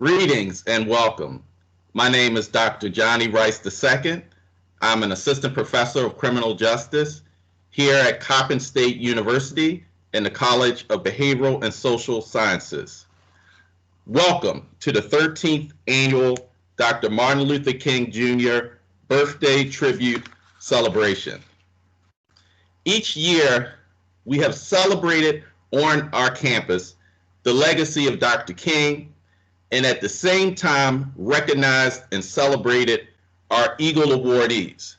Greetings and welcome. My name is Dr. Johnny Rice II. I'm an assistant professor of criminal justice here at Coppin State University in the College of Behavioral and Social Sciences. Welcome to the 13th annual Dr. Martin Luther King Jr. Birthday Tribute Celebration. Each year, we have celebrated on our campus the legacy of Dr. King, and at the same time recognized and celebrated our Eagle Awardees.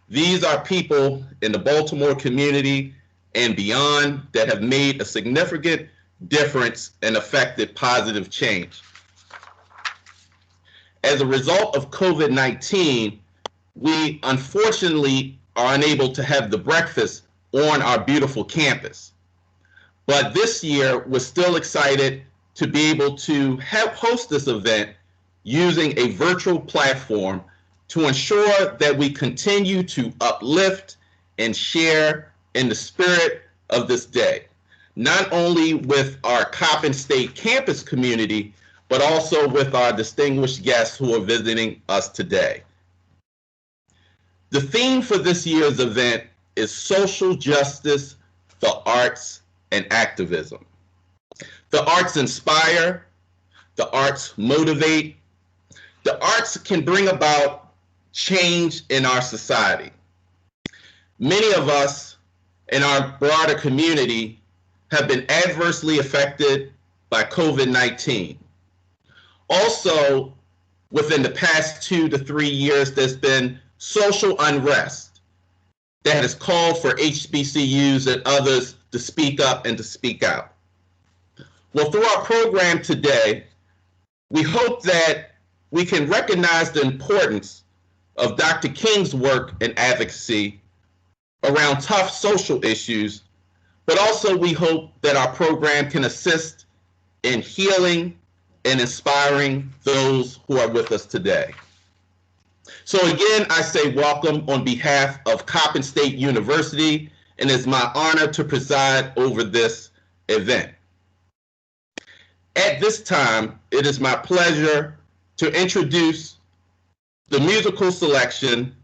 These are people in the Baltimore community and beyond that have made a significant difference and affected positive change. As a result of COVID-19, we unfortunately are unable to have the breakfast on our beautiful campus. But this year, we're still excited to be able to host this event using a virtual platform to ensure that we continue to uplift and share in the spirit of this day, not only with our Coppin State campus community, but also with our distinguished guests who are visiting us today. The theme for this year's event is social justice, the arts, and activism. The arts inspire, the arts motivate, the arts can bring about change in our society. Many of us in our broader community have been adversely affected by COVID-19. Also, within the past 2 to 3 years, there's been social unrest that has called for HBCUs and others to speak up and to speak out. Well, through our program today, we hope that we can recognize the importance of Dr. King's work and advocacy around tough social issues, but also we hope that our program can assist in healing and inspiring those who are with us today. So again, I say welcome on behalf of Coppin State University, and it's my honor to preside over this event. At this time, it is my pleasure to introduce the musical selection,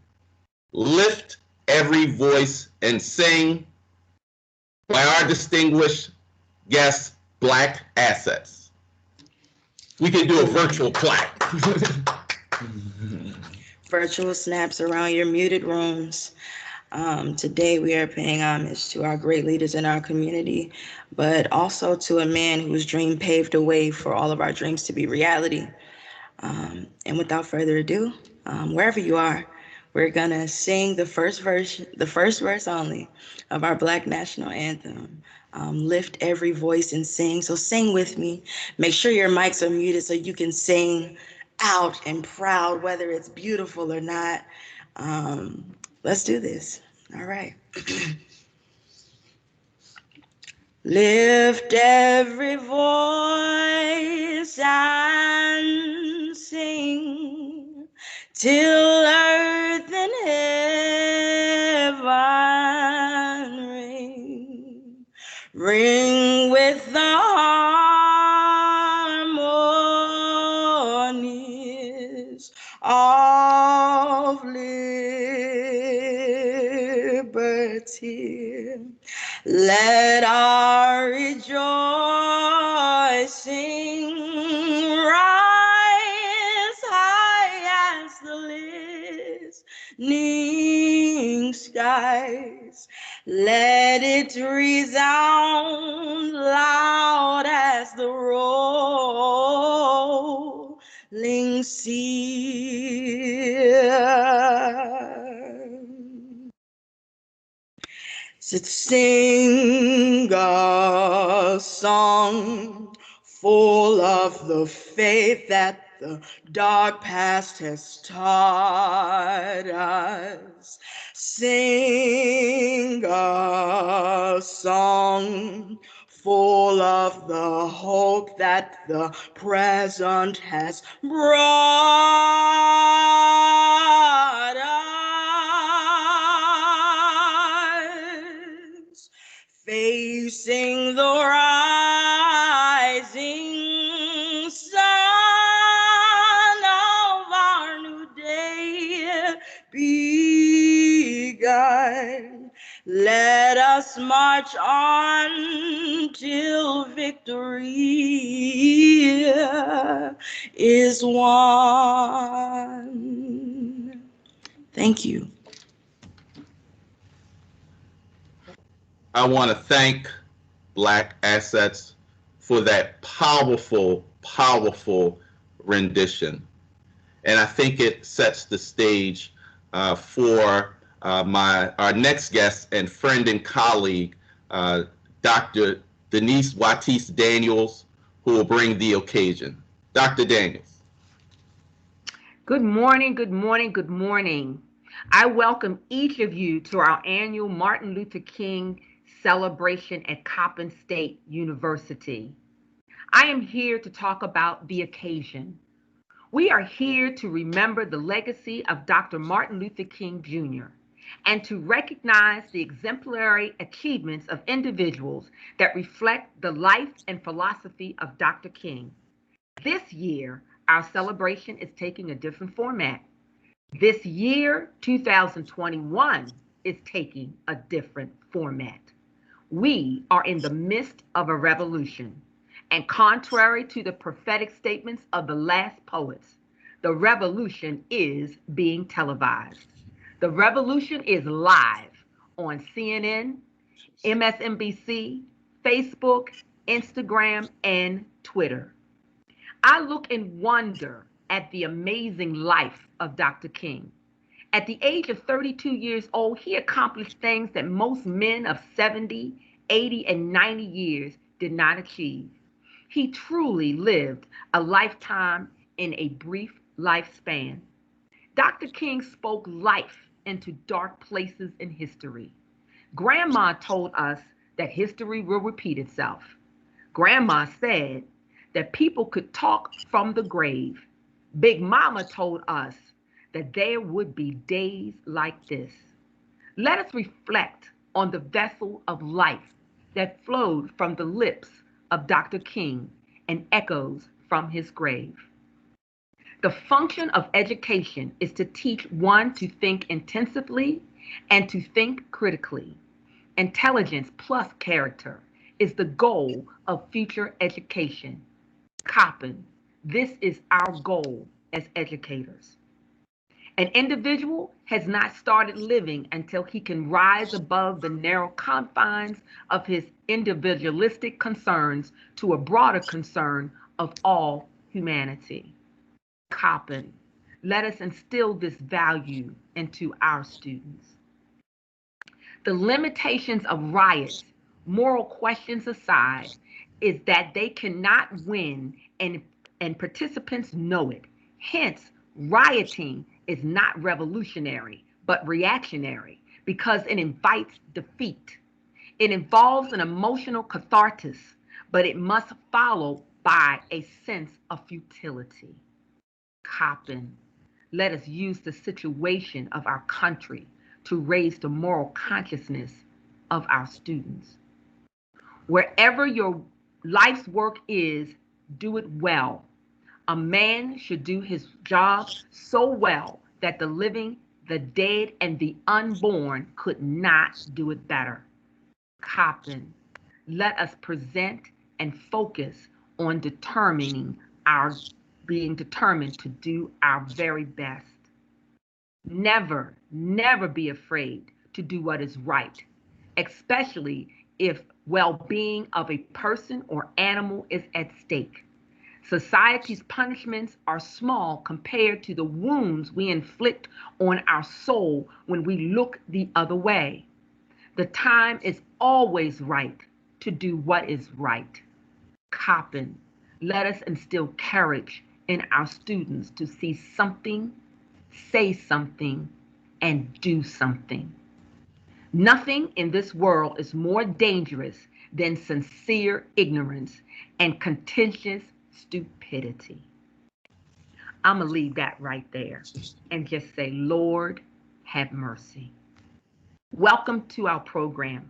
Lift Every Voice and Sing, by our distinguished guest, Black Assets. We can do a virtual clap. Virtual snaps around your muted rooms. Today we are paying homage to our great leaders in our community, but also to a man whose dream paved the way for all of our dreams to be reality. And without further ado, wherever you are, we're gonna sing the first verse only of our Black National Anthem. Lift every voice and sing. So sing with me. Make sure your mics are muted so you can sing out and proud, whether it's beautiful or not. Let's do this. All right. Lift every voice and sing till earth and heaven ring with the harmonies of liberty. Let our rejoicing rise high as the listening skies. Let it resound loud as the rolling sea. Sing a song full of the faith that the dark past has taught us. Sing a song full of the hope that the present has brought us. Facing the rising sun. march on till victory is won. Thank you. I want to thank Black Assets for that powerful, powerful rendition. And I think it sets the stage for our next guest and friend and colleague, Dr. Denise Watis Daniels, who will bring the occasion. Dr. Daniels. Good morning, good morning, good morning. I welcome each of you to our annual Martin Luther King celebration at Coppin State University. I am here to talk about the occasion. We are here to remember the legacy of Dr. Martin Luther King Jr. and to recognize the exemplary achievements of individuals that reflect the life and philosophy of Dr. King. This year, our celebration is taking a different format. This year, 2021, is taking a different format. We are in the midst of a revolution. And contrary to the prophetic statements of the last poets, the revolution is being televised. The revolution is live on CNN, MSNBC, Facebook, Instagram, and Twitter. I look in wonder at the amazing life of Dr. King. At the age of 32 years old, he accomplished things that most men of 70, 80, and 90 years did not achieve. He truly lived a lifetime in a brief lifespan. Dr. King spoke life into dark places in history. Grandma told us that history will repeat itself. Grandma said that people could talk from the grave. Big Mama told us that there would be days like this. Let us reflect on the vessel of life that flowed from the lips of Dr. King and echoes from his grave. The function of education is to teach one to think intensively and to think critically. Intelligence plus character is the goal of future education. Coppin, this is our goal as educators. An individual has not started living until he can rise above the narrow confines of his individualistic concerns to a broader concern of all humanity. Coppin, let us instill this value into our students. The limitations of riots, moral questions aside, is that they cannot win and participants know it. Hence, rioting is not revolutionary, but reactionary because it invites defeat. It involves an emotional catharsis, but it must follow by a sense of futility. Coppin, let us use the situation of our country to raise the moral consciousness of our students. Wherever your life's work is, do it well. A man should do his job so well that the living, the dead, and the unborn could not do it better. Coppin, let us present and focus on being determined to do our very best. Never, never be afraid to do what is right, especially if well-being of a person or animal is at stake. Society's punishments are small compared to the wounds we inflict on our soul when we look the other way. The time is always right to do what is right. Coppin, let us instill courage in our students to see something, say something, and do something. Nothing in this world is more dangerous than sincere ignorance and contentious stupidity. I'm going to leave that right there and just say, Lord, have mercy. Welcome to our program.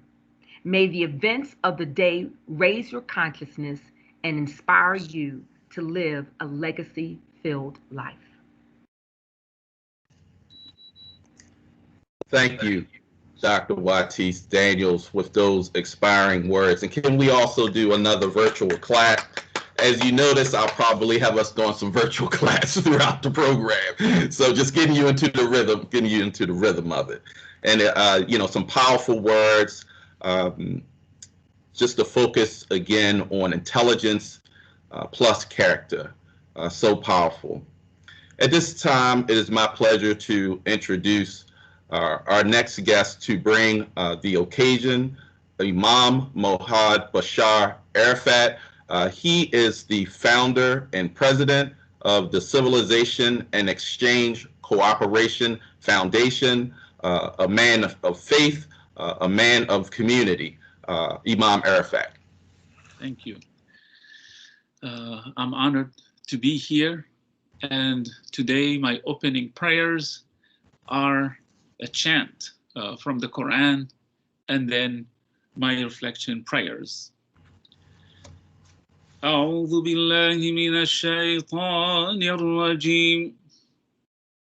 May the events of the day raise your consciousness and inspire you to live a legacy-filled life. Thank you. Dr. Watis Daniels with those expiring words. And can we also do another virtual clap? As you notice, I'll probably have us doing some virtual claps throughout the program. So just getting you into the rhythm of it. And, some powerful words, just to focus again on intelligence plus character. So powerful. At this time, it is my pleasure to introduce our next guest to bring the occasion, Imam Mohad Bashar Arafat. He is the founder and president of the Civilization and Exchange Cooperation Foundation, a man of faith, a man of community. Imam Arafat. Thank you. I'm honored to be here, and today my opening prayers are a chant from the Quran, and then my reflection prayers. أعوذ بالله من الشيطان الرجيم.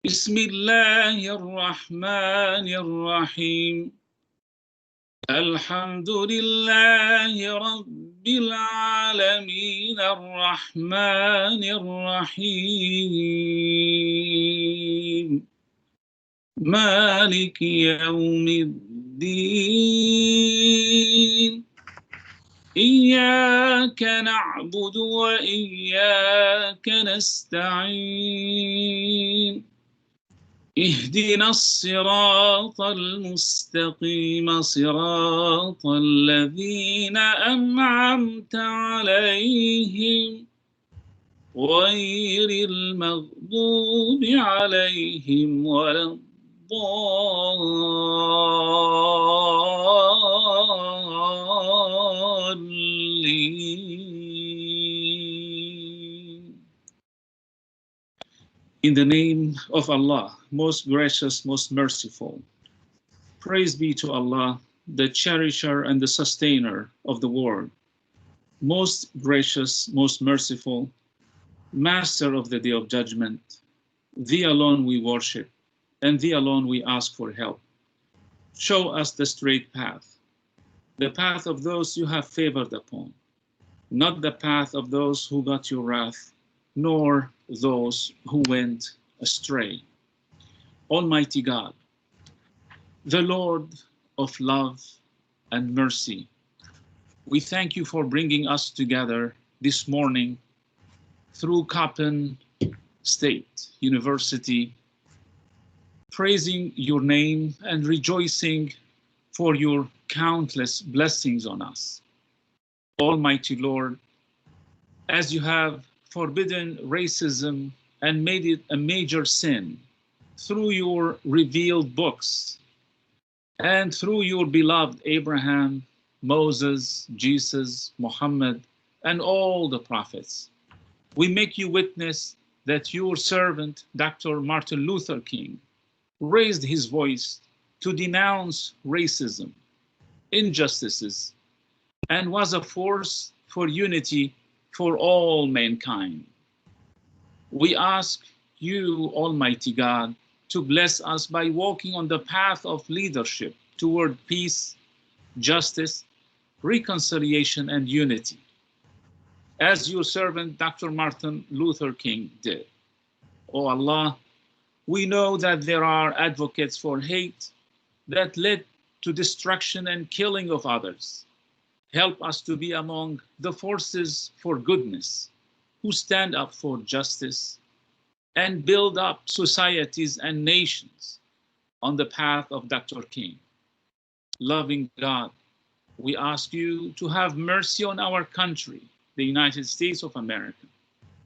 بسم الله الرحمن الرحيم. الحمد لله رب العالمين الرحمن الرحيم مالك يوم الدين إياك نعبد وإياك نستعين اهدنا الصراط المستقيم صراط الذين أنعمت عليهم غير المغضوب عليهم ولا الضالين. In the name of Allah, most gracious, most merciful. Praise be to Allah, the cherisher and the sustainer of the world. Most gracious, most merciful, master of the day of judgment. Thee alone we worship, and thee alone we ask for help. Show us the straight path, the path of those you have favored upon, not the path of those who got your wrath, nor those who went astray. Almighty God, the Lord of love and mercy, we thank you for bringing us together this morning through Coppin State University, praising your name and rejoicing for your countless blessings on us. Almighty Lord, as you have forbidden racism and made it a major sin through your revealed books and through your beloved Abraham, Moses, Jesus, Muhammad, and all the prophets. We make you witness that your servant, Dr. Martin Luther King, raised his voice to denounce racism, injustices, and was a force for unity for all mankind. We ask you, Almighty God, to bless us by walking on the path of leadership toward peace, justice, reconciliation, and unity, as your servant Dr. Martin Luther King did. O Allah, we know that there are advocates for hate that led to destruction and killing of others. Help us to be among the forces for goodness, who stand up for justice and build up societies and nations on the path of Dr. King. Loving God, we ask you to have mercy on our country, the United States of America,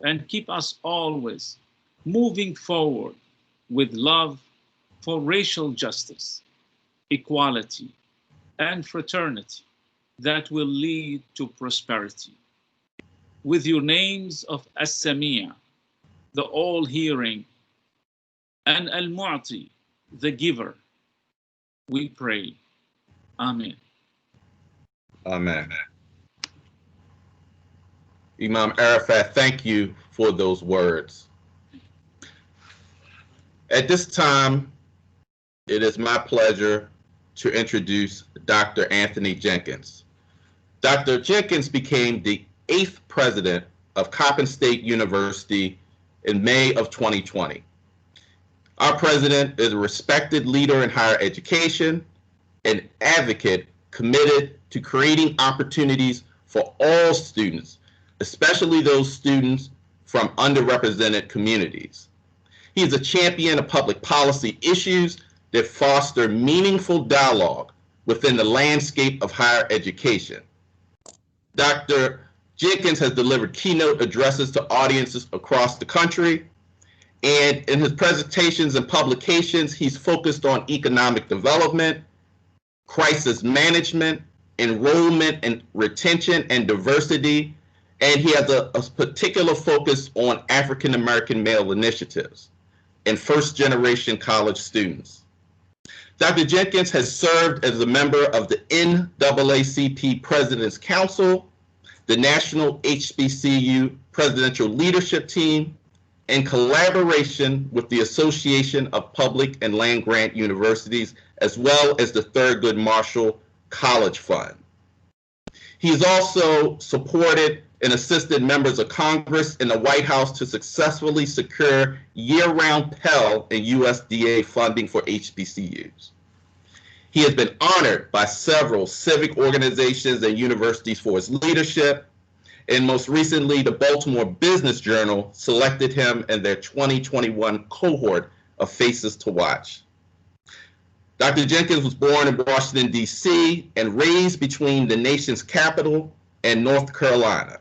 and keep us always moving forward with love for racial justice, equality, and fraternity that will lead to prosperity. With your names of As-Sami'a, the all-hearing, and Al-Mu'ti, the giver, we pray. Amen. Amen. Imam Arafat, thank you for those words. At this time, it is my pleasure to introduce Dr. Anthony Jenkins. Dr. Jenkins became the 8th president of Coppin State University in May of 2020. Our president is a respected leader in higher education, an advocate committed to creating opportunities for all students, especially those students from underrepresented communities. He is a champion of public policy issues that foster meaningful dialogue within the landscape of higher education. Dr. Jenkins has delivered keynote addresses to audiences across the country, and in his presentations and publications, he's focused on economic development, crisis management, enrollment and retention, and diversity, and he has a particular focus on African American male initiatives and first-generation college students. Dr. Jenkins has served as a member of the NAACP President's Council, the National HBCU Presidential Leadership Team, in collaboration with the Association of Public and Land-Grant Universities, as well as the Thurgood Marshall College Fund. He has also supported and assisted members of Congress and the White House to successfully secure year-round Pell and USDA funding for HBCUs. He has been honored by several civic organizations and universities for his leadership, and most recently, the Baltimore Business Journal selected him in their 2021 cohort of Faces to Watch. Dr. Jenkins was born in Washington, D.C., and raised between the nation's capital and North Carolina.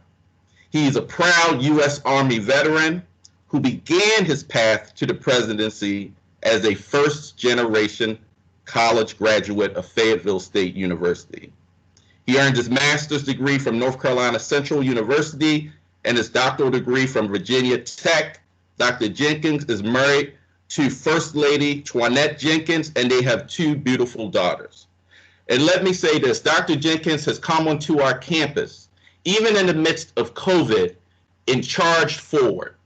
He is a proud U.S. Army veteran who began his path to the presidency as a first-generation college graduate of Fayetteville State University. He earned his master's degree from North Carolina Central University and his doctoral degree from Virginia Tech. Dr. Jenkins is married to First Lady Twanette Jenkins, and they have 2 beautiful daughters. And let me say this, Dr. Jenkins has come onto our campus, even in the midst of COVID, and charged forward.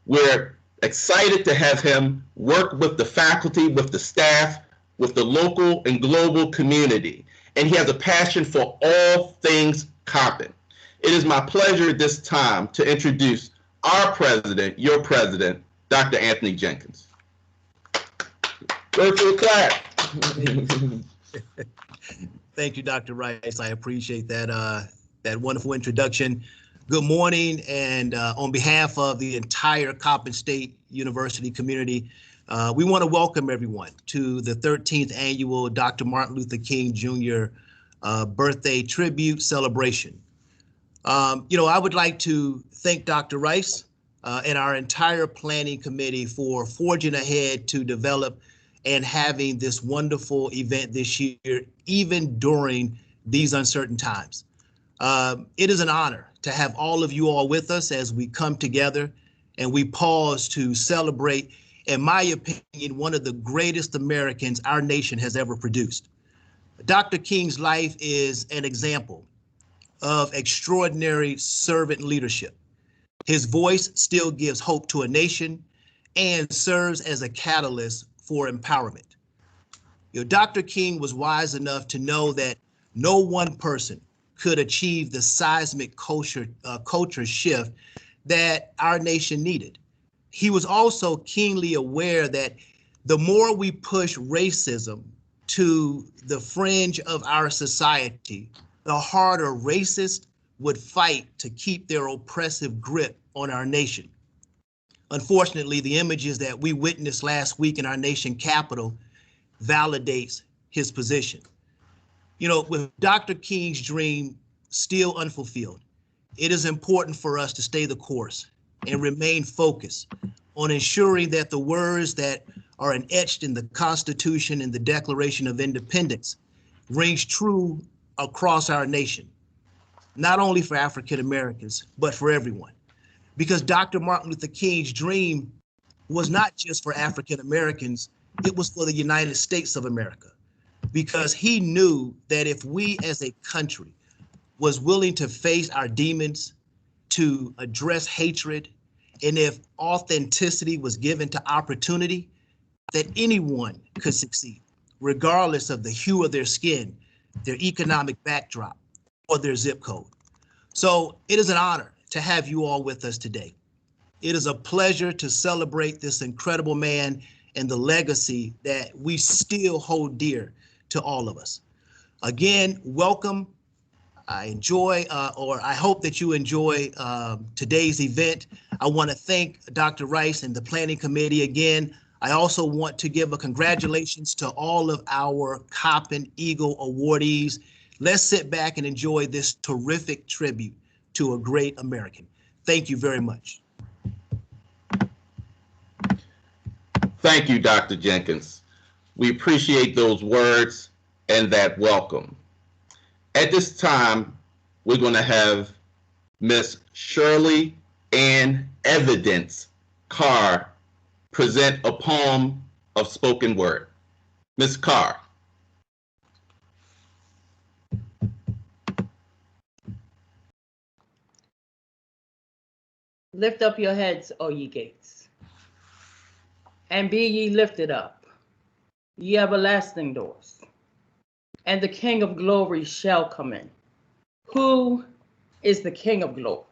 We're excited to have him work with the faculty, with the staff, with the local and global community. And he has a passion for all things Coppin. It is my pleasure at this time to introduce our president, your president, Dr. Anthony Jenkins. Virtual clap. Thank you, Dr. Rice. I appreciate that, that wonderful introduction. Good morning, and on behalf of the entire Coppin State University community, we want to welcome everyone to the 13th annual Dr. Martin Luther King Jr. Birthday tribute celebration. I would like to thank Dr. Rice and our entire planning committee for forging ahead to develop and having this wonderful event this year, even during these uncertain times. It is an honor to have all of you all with us as we come together and we pause to celebrate, in my opinion, one of the greatest Americans our nation has ever produced. Dr. King's life is an example of extraordinary servant leadership. His voice still gives hope to a nation and serves as a catalyst for empowerment. Dr. King was wise enough to know that no one person could achieve the seismic culture shift that our nation needed. He was also keenly aware that the more we push racism to the fringe of our society, the harder racists would fight to keep their oppressive grip on our nation. Unfortunately, the images that we witnessed last week in our nation capital validates his position. With Dr. King's dream still unfulfilled, it is important for us to stay the course and remain focused on ensuring that the words that are etched in the Constitution and the Declaration of Independence rings true across our nation, not only for African Americans, but for everyone. Because Dr. Martin Luther King's dream was not just for African Americans, it was for the United States of America. Because he knew that if we as a country was willing to face our demons, to address hatred, and if authenticity was given to opportunity, that anyone could succeed. regardless of the hue of their skin, their economic backdrop, or their zip code. So it is an honor to have you all with us today. It is a pleasure to celebrate this incredible man and the legacy that we still hold dear to all of us. Again, welcome. I hope that you enjoy today's event. I want to thank Dr. Rice and the planning committee again. I also want to give a congratulations to all of our Coppin Eagle awardees. Let's sit back and enjoy this terrific tribute to a great American. Thank you very much. Thank you, Dr. Jenkins. We appreciate those words and that welcome. At this time, we're going to have Miss Shirley Ann Evidence Carr present a poem of spoken word. Ms. Carr. Lift up your heads, O ye gates, and be ye lifted up, ye everlasting doors, and the King of glory shall come in. Who is the King of glory?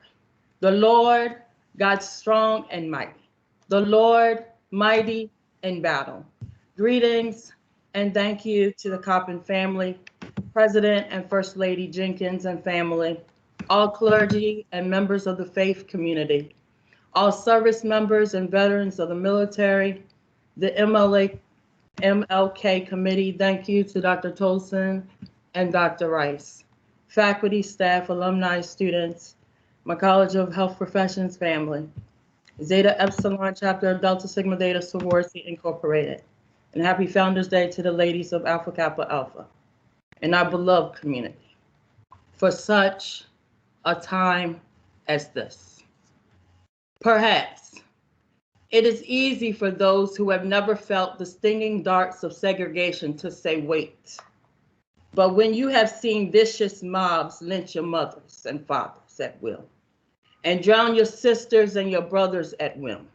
The Lord God strong and mighty, the Lord mighty in battle. Greetings and thank you to the Coppin family, President and First Lady Jenkins and family, all clergy and members of the faith community, all service members and veterans of the military, the MLK committee. Thank you to Dr. Tolson and Dr. Rice, faculty, staff, alumni, students, my College of Health Professions family, Zeta Epsilon Chapter Delta Sigma Theta Sorority Incorporated, and happy Founders Day to the ladies of Alpha Kappa Alpha and our beloved community for such a time as this. Perhaps it is easy for those who have never felt the stinging darts of segregation to say, wait. But when you have seen vicious mobs lynch your mothers and fathers at will, and drown your sisters and your brothers at whim,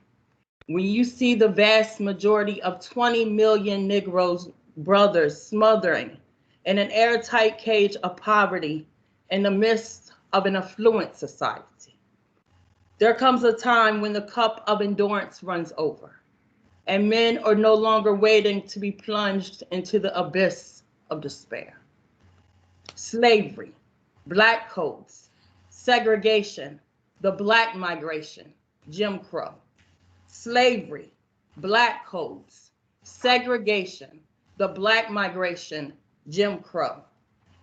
when you see the vast majority of 20 million Negroes brothers smothering in an airtight cage of poverty in the midst of an affluent society, there comes a time when the cup of endurance runs over, and men are no longer waiting to be plunged into the abyss of despair. Slavery, Black codes, segregation, the Black migration, Jim Crow. Slavery, Black codes, segregation, the Black migration, Jim Crow.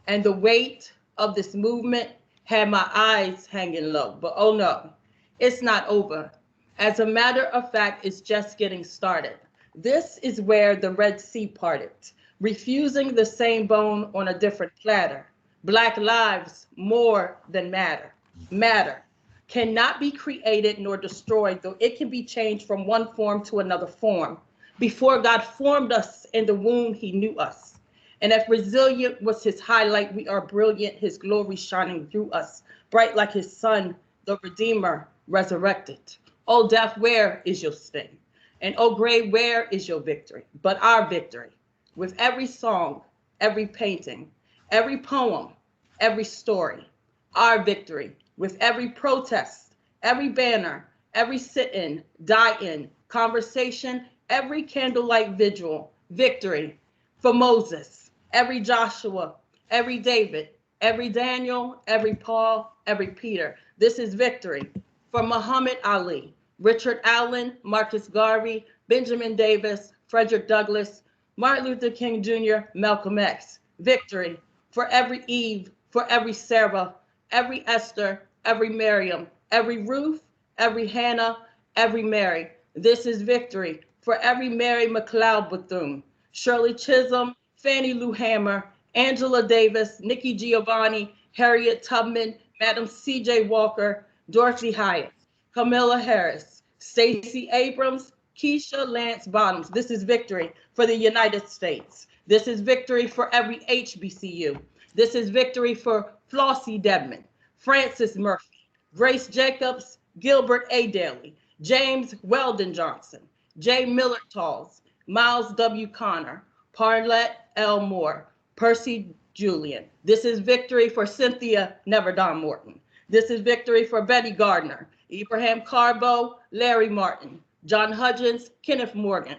And the weight of this movement had my eyes hanging low, but oh no, it's not over. As a matter of fact, it's just getting started. This is where the Red Sea parted, refusing the same bone on a different platter. Black lives more than matter. Matter cannot be created nor destroyed, though it can be changed from one form to another form. Before God formed us in the womb, he knew us. And if resilient was his highlight, we are brilliant, his glory shining through us, bright like his son, the Redeemer, resurrected. Oh, death, where is your sting? And oh, grave, where is your victory? But our victory, with every song, every painting, every poem, every story, our victory, with every protest, every banner, every sit-in, die-in, conversation, every candlelight vigil, victory for Moses, every Joshua, every David, every Daniel, every Paul, every Peter. This is victory for Muhammad Ali, Richard Allen, Marcus Garvey, Benjamin Davis, Frederick Douglass, Martin Luther King Jr., Malcolm X. Victory for every Eve, for every Sarah, every Esther, every Miriam, every Ruth, every Hannah, every Mary. This is victory for every Mary McLeod Bethune, Shirley Chisholm, Fannie Lou Hamer, Angela Davis, Nikki Giovanni, Harriet Tubman, Madam C.J. Walker, Dorothy Hyatt, Camilla Harris, Stacey Abrams, Keisha Lance Bottoms. This is victory for the United States. This is victory for every HBCU. This is victory for Flossie Dedman, Francis Murphy, Grace Jacobs, Gilbert A. Daly, James Weldon Johnson, J. Millard Talls, Miles W. Connor, Parlette L. Moore, Percy Julian. This is victory for Cynthia Neverdon Morton. This is victory for Betty Gardner, Ibrahim Carbo, Larry Martin, John Hudgens, Kenneth Morgan.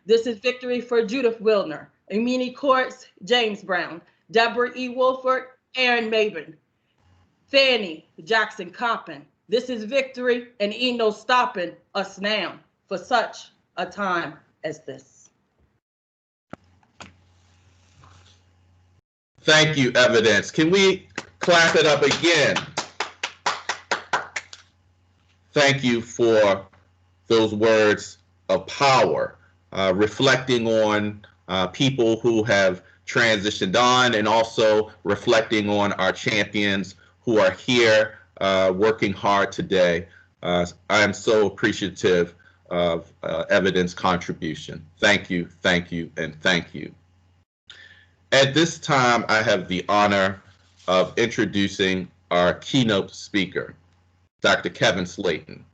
This is victory for Judith Wilner, Emini Courts, James Brown, Deborah E. Wolford, Aaron Maben, Fanny Jackson Compton. This is victory and no stopping us now for such a time as this. Thank you, Evidence. Can we clap it up again? Thank you for those words of power, reflecting on people who have transitioned on, and also reflecting on our champions who are here working hard today. I am so appreciative of Evidence contribution. Thank you, and thank you. At this time, I have the honor of introducing our keynote speaker, Dr. Kevin Slayton.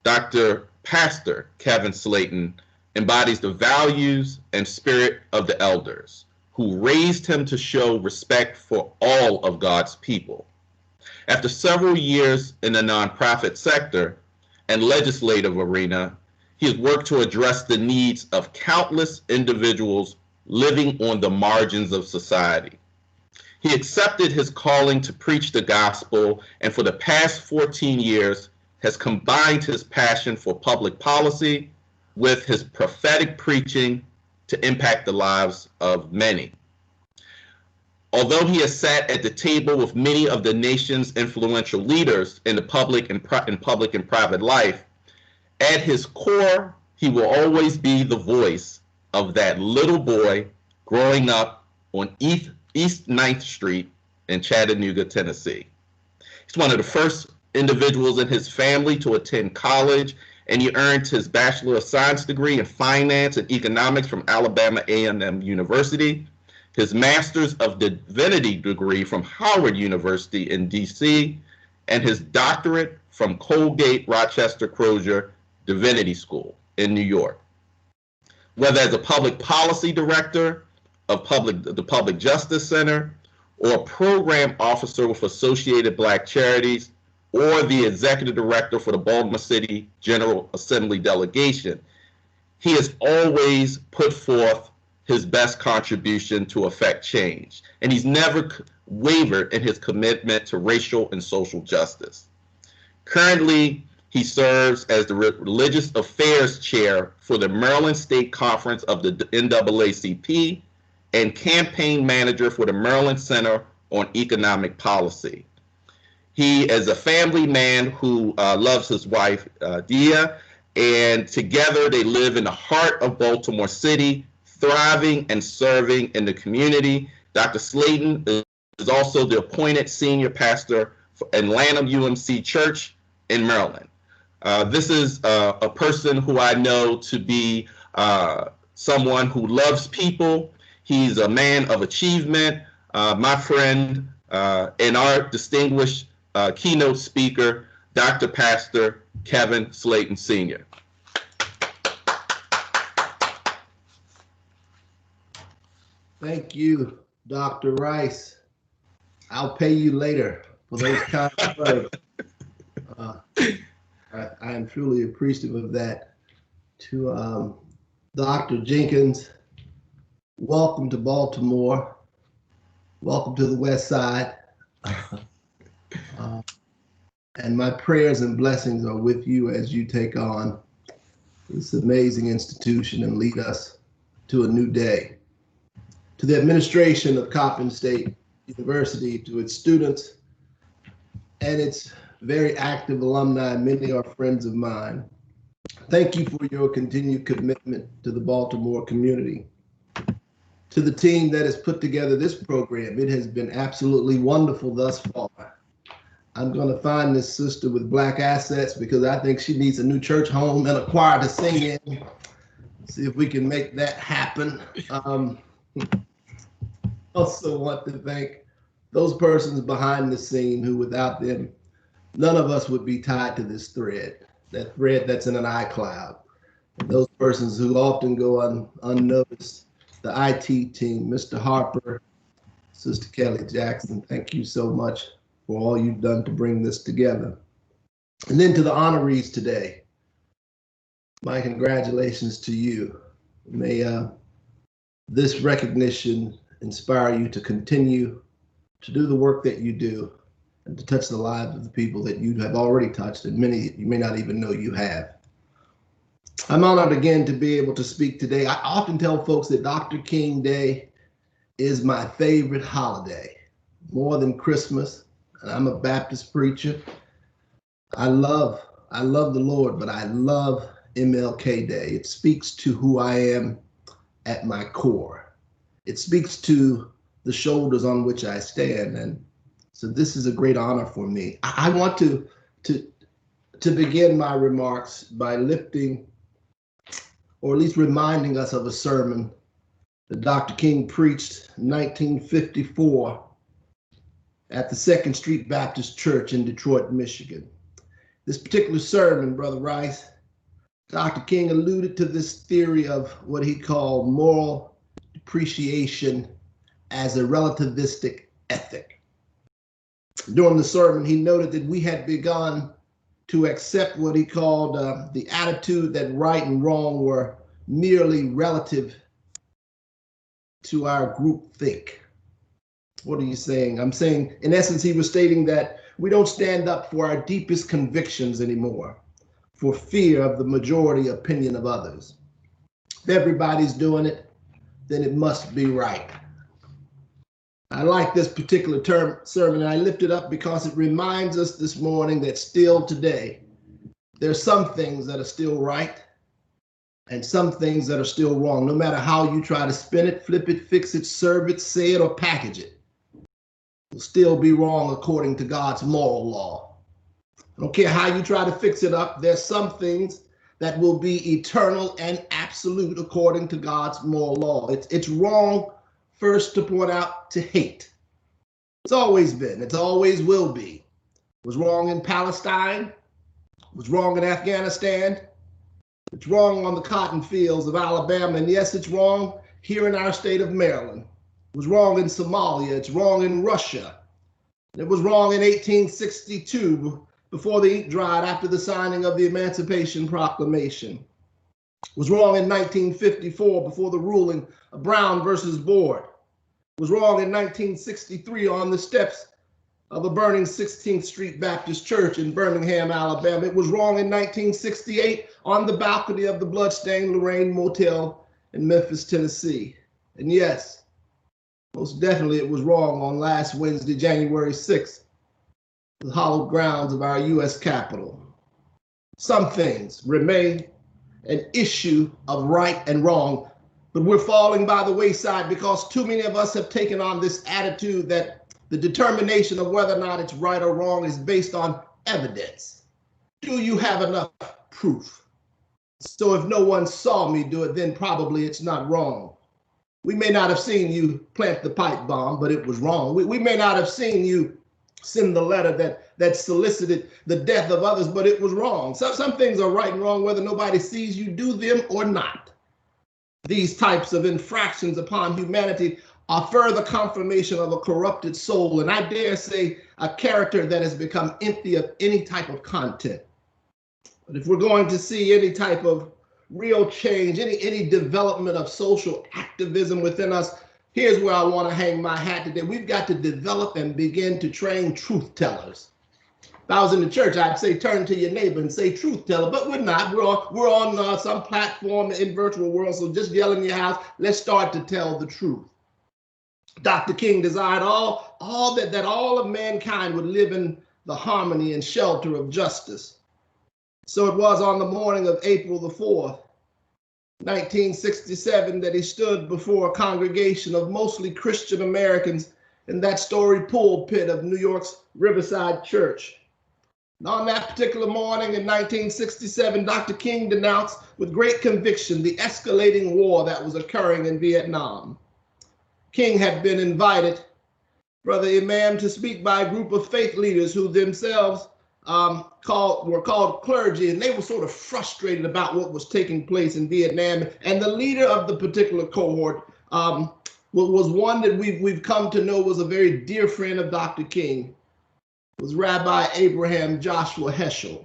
Dr. Pastor Kevin Slayton embodies the values and spirit of the elders who raised him to show respect for all of God's people. After several years in the nonprofit sector and legislative arena, he has worked to address the needs of countless individuals living on the margins of society. He accepted his calling to preach the gospel, and for the past 14 years has combined his passion for public policy with his prophetic preaching to impact the lives of many. Although he has sat at the table with many of the nation's influential leaders in the public and private life, at his core, he will always be the voice of that little boy growing up on East 9th Street in Chattanooga, Tennessee. He's one of the first individuals in his family to attend college, and he earned his Bachelor of Science degree in Finance and Economics from Alabama A&M University, his Master's of Divinity degree from Howard University in DC, and his doctorate from Colgate Rochester Crozier Divinity School in New York. Whether as a public policy director of the Public Justice Center, or a program officer with Associated Black Charities, or the executive director for the Baltimore City General Assembly delegation, he has always put forth his best contribution to affect change, and he's never wavered in his commitment to racial and social justice. Currently, he serves as the Religious Affairs Chair for the Maryland State Conference of the NAACP and campaign manager for the Maryland Center on Economic Policy. He is a family man who loves his wife, Dia, and together they live in the heart of Baltimore City, thriving and serving in the community. Dr. Slayton is also the appointed senior pastor for Atlanta UMC Church in Maryland. This is a person who I know to be someone who loves people. He's a man of achievement, my friend, and our distinguished keynote speaker, Dr. Pastor Kevin Slayton Sr. Thank you, Dr. Rice. I'll pay you later for those kind words. I am truly appreciative of that. To Dr. Jenkins, welcome to Baltimore. Welcome to the West Side. And my prayers and blessings are with you as you take on this amazing institution and lead us to a new day. To the administration of Coppin State University, to its students and its very active alumni, many are friends of mine. Thank you for your continued commitment to the Baltimore community. To the team that has put together this program, it has been absolutely wonderful thus far. I'm going to find this sister with Black assets because I think she needs a new church home and a choir to sing in. See if we can make that happen. Also want to thank those persons behind the scene who, without them, none of us would be tied to this thread, that thread that's in an iCloud. Those persons who often go unnoticed, the IT team, Mr. Harper, Sister Kelly Jackson, thank you so much for all you've done to bring this together. And then to the honorees today, my congratulations to you. May this recognition inspire you to continue to do the work that you do and to touch the lives of the people that you have already touched, and many you may not even know you have. I'm honored again to be able to speak today. I often tell folks that Dr. King Day is my favorite holiday, more than Christmas. And I'm a Baptist preacher. I love the Lord, but I love MLK Day. It speaks to who I am at my core. It speaks to the shoulders on which I stand. And so this is a great honor for me. I want to begin my remarks by lifting, or at least reminding us of a sermon that Dr. King preached in 1954 at the 2nd Street Baptist Church in Detroit, Michigan. This particular sermon, Brother Rice, Dr. King alluded to this theory of what he called moral depreciation as a relativistic ethic. During the sermon, he noted that we had begun to accept what he called the attitude that right and wrong were merely relative to our group think. What are you saying? I'm saying, in essence, he was stating that we don't stand up for our deepest convictions anymore for fear of the majority opinion of others. If everybody's doing it, then it must be right. I like this particular sermon, and I lift it up because it reminds us this morning that still today, there's some things that are still right and some things that are still wrong. No matter how you try to spin it, flip it, fix it, serve it, say it, or package it, will still be wrong according to God's moral law. I don't care how you try to fix it up, there's some things that will be eternal and absolute according to God's moral law. It's wrong first to point out to hate. It's always been, it's always will be. It was wrong in Palestine, it was wrong in Afghanistan, it's wrong on the cotton fields of Alabama, and yes, it's wrong here in our state of Maryland. It was wrong in Somalia, it's wrong in Russia. It was wrong in 1862 before the ink dried after the signing of the Emancipation Proclamation. It was wrong in 1954 before the ruling of Brown versus Board. It was wrong in 1963 on the steps of a burning 16th Street Baptist Church in Birmingham, Alabama. It was wrong in 1968 on the balcony of the bloodstained Lorraine Motel in Memphis, Tennessee. And yes, most definitely it was wrong on last Wednesday, January 6th, the hallowed grounds of our U.S. Capitol. Some things remain an issue of right and wrong, but we're falling by the wayside because too many of us have taken on this attitude that the determination of whether or not it's right or wrong is based on evidence. Do you have enough proof? So if no one saw me do it, then probably it's not wrong. We may not have seen you plant the pipe bomb, but it was wrong. We may not have seen you send the letter that solicited the death of others, but it was wrong. Some things are right and wrong whether nobody sees you do them or not. These types of infractions upon humanity are further confirmation of a corrupted soul, and I dare say a character that has become empty of any type of content. But if we're going to see any type of real change, any development of social activism within us, here's where I want to hang my hat today. We've got to develop and begin to train truth tellers. If I was in the church, I'd say turn to your neighbor and say truth teller, but we're not. We're on some platform in virtual world, so just yell in your house, let's start to tell the truth. Dr. King desired all that all of mankind would live in the harmony and shelter of justice. So it was on the morning of April the 4th, 1967, that he stood before a congregation of mostly Christian Americans in that storied pulpit of New York's Riverside Church. And on that particular morning in 1967, Dr. King denounced with great conviction the escalating war that was occurring in Vietnam. King had been invited, Brother Imam, to speak by a group of faith leaders who themselves were called clergy, and they were sort of frustrated about what was taking place in Vietnam. And the leader of the particular cohort was one that we've come to know was a very dear friend of Dr. King, was Rabbi Abraham Joshua Heschel.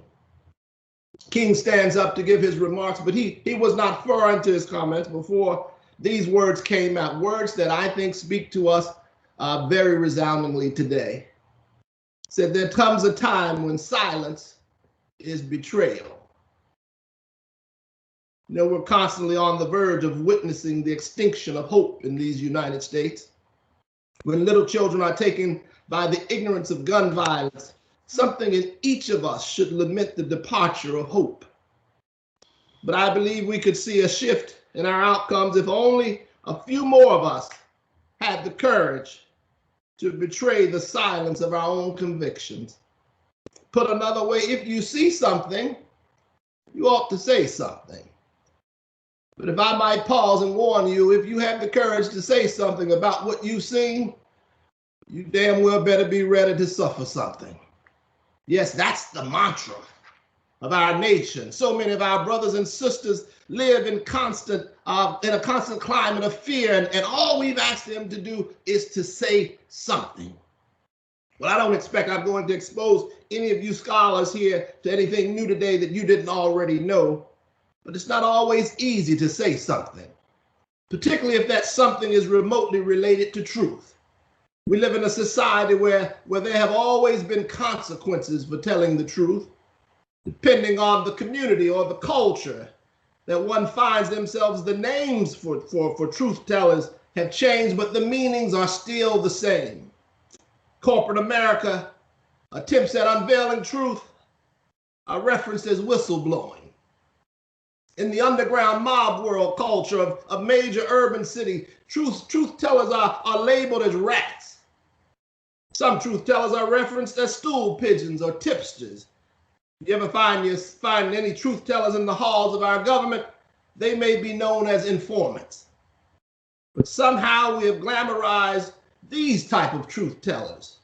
King stands up to give his remarks, but he was not foreign to his comments before these words came out, words that I think speak to us very resoundingly today. Said, there comes a time when silence is betrayal. You know, we're constantly on the verge of witnessing the extinction of hope in these United States. When little children are taken by the ignorance of gun violence, something in each of us should lament the departure of hope. But I believe we could see a shift in our outcomes if only a few more of us had the courage to betray the silence of our own convictions. Put another way, if you see something, you ought to say something. But if I might pause and warn you, if you have the courage to say something about what you've seen, you damn well better be ready to suffer something. Yes, that's the mantra of our nation. So many of our brothers and sisters live in a constant climate of fear, and all we've asked them to do is to say something. Well, I don't expect I'm going to expose any of you scholars here to anything new today that you didn't already know, but it's not always easy to say something, particularly if that something is remotely related to truth. We live in a society where there have always been consequences for telling the truth, depending on the community or the culture that one finds themselves. The names for truth tellers have changed, but the meanings are still the same. Corporate America attempts at unveiling truth are referenced as whistleblowing. In the underground mob world culture of major urban city, truth tellers are labeled as rats. Some truth tellers are referenced as stool pigeons or tipsters. If you ever find any truth tellers in the halls of our government, they may be known as informants. But somehow we have glamorized these type of truth tellers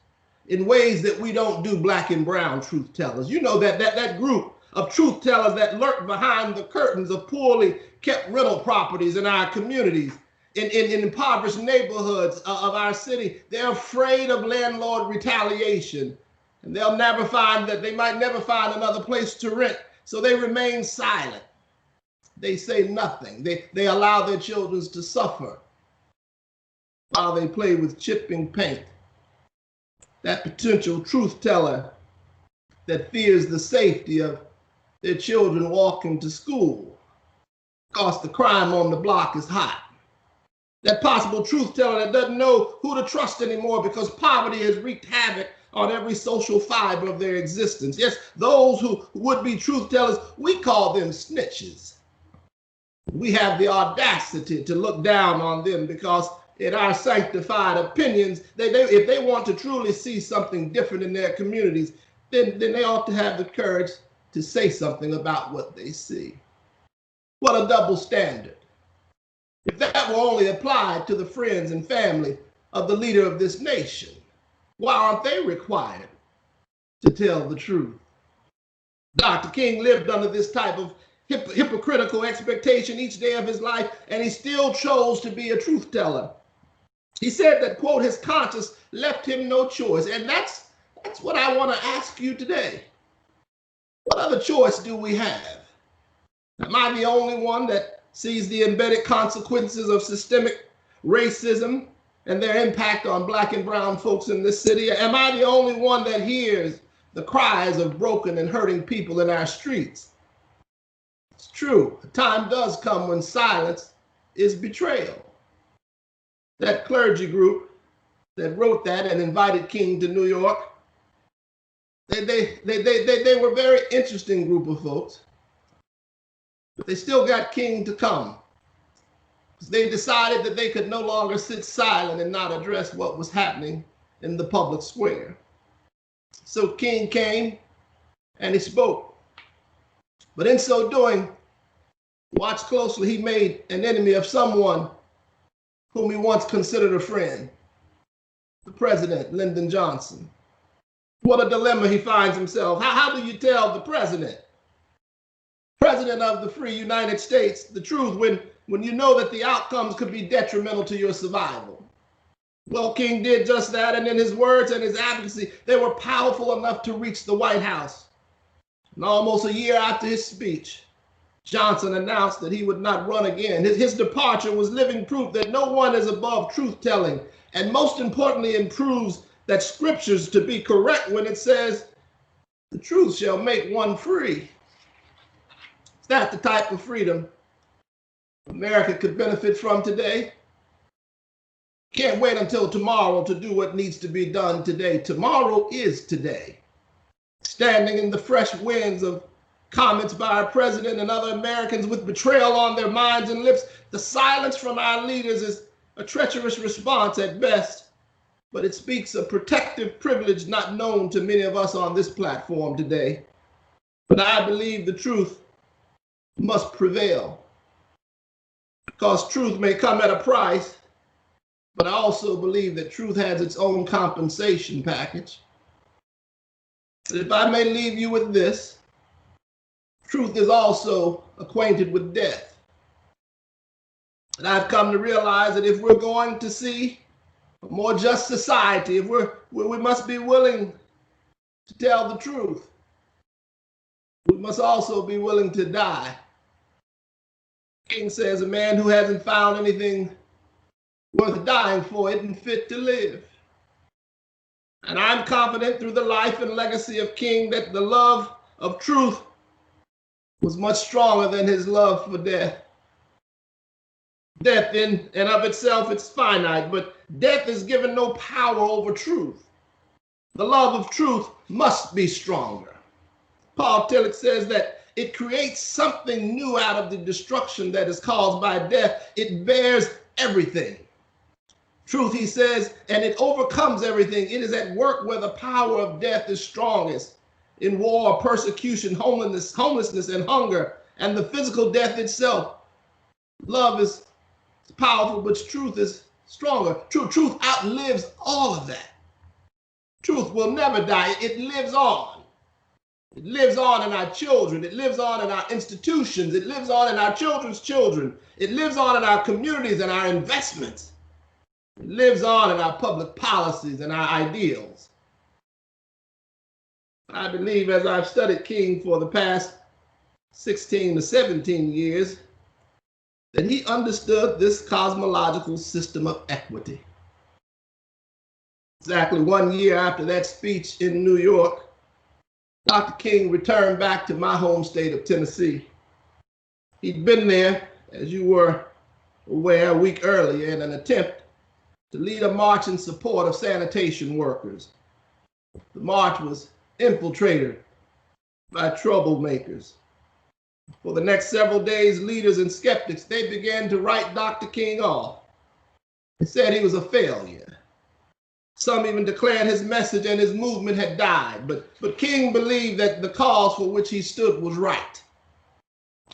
in ways that we don't do black and brown truth tellers. You know, that group of truth tellers that lurk behind the curtains of poorly kept rental properties in our communities, in impoverished neighborhoods of our city. They're afraid of landlord retaliation, and they might never find another place to rent, so they remain silent. They say nothing. They allow their children to suffer while they play with chipping paint. That potential truth teller that fears the safety of their children walking to school because the crime on the block is hot. That possible truth teller that doesn't know who to trust anymore because poverty has wreaked havoc on every social fiber of their existence. Yes, those who would be truth tellers, we call them snitches. We have the audacity to look down on them because in our sanctified opinions, if they want to truly see something different in their communities, then they ought to have the courage to say something about what they see. What a double standard. If that were only applied to the friends and family of the leader of this nation, why aren't they required to tell the truth? Dr. King lived under this type of hypocritical expectation each day of his life, and he still chose to be a truth teller. He said that, quote, his conscience left him no choice. And that's what I want to ask you today. What other choice do we have? Am I the only one that sees the embedded consequences of systemic racism and their impact on black and brown folks in this city? Am I the only one that hears the cries of broken and hurting people in our streets? It's true. A time does come when silence is betrayal. That clergy group that wrote that and invited King to New York, they were a very interesting group of folks. But they still got King to come. They decided that they could no longer sit silent and not address what was happening in the public square. So King came and he spoke. But in so doing, watch closely, he made an enemy of someone whom he once considered a friend, the president, Lyndon Johnson. What a dilemma he finds himself. How do you tell the president of the free United States the truth when when you know that the outcomes could be detrimental to your survival. Well, King did just that, and in his words and his advocacy, they were powerful enough to reach the White House. And almost a year after his speech, Johnson announced that he would not run again. His departure was living proof that no one is above truth-telling, and most importantly, it proves that scriptures to be correct when it says, the truth shall make one free. Is that the type of freedom America could benefit from today? Can't wait until tomorrow to do what needs to be done today. Tomorrow is today. Standing in the fresh winds of comments by our president and other Americans with betrayal on their minds and lips, the silence from our leaders is a treacherous response at best, but it speaks of protective privilege not known to many of us on this platform today. But I believe the truth must prevail, because truth may come at a price, but I also believe that truth has its own compensation package. But if I may leave you with this, truth is also acquainted with death. And I've come to realize that if we're going to see a more just society, if we must be willing to tell the truth, we must also be willing to die. King says a man who hasn't found anything worth dying for isn't fit to live. And I'm confident through the life and legacy of King that the love of truth was much stronger than his love for death. Death in and of itself, it's finite, but death is given no power over truth. The love of truth must be stronger. Paul Tillich says that it creates something new out of the destruction that is caused by death. It bears everything. Truth, he says, and it overcomes everything. It is at work where the power of death is strongest. In war, persecution, homelessness, and hunger, and the physical death itself. Love is powerful, but truth is stronger. Truth outlives all of that. Truth will never die. It lives on. It lives on in our children. It lives on in our institutions. It lives on in our children's children. It lives on in our communities and our investments. It lives on in our public policies and our ideals. I believe, as I've studied King for the past 16 to 17 years, that he understood this cosmological system of equity. Exactly 1 year after that speech in New York, Dr. King returned back to my home state of Tennessee. He'd been there, as you were aware, a week earlier in an attempt to lead a march in support of sanitation workers. The march was infiltrated by troublemakers. For the next several days, leaders and skeptics, they began to write Dr. King off. They said he was a failure. Some even declared his message and his movement had died. But King believed that the cause for which he stood was right.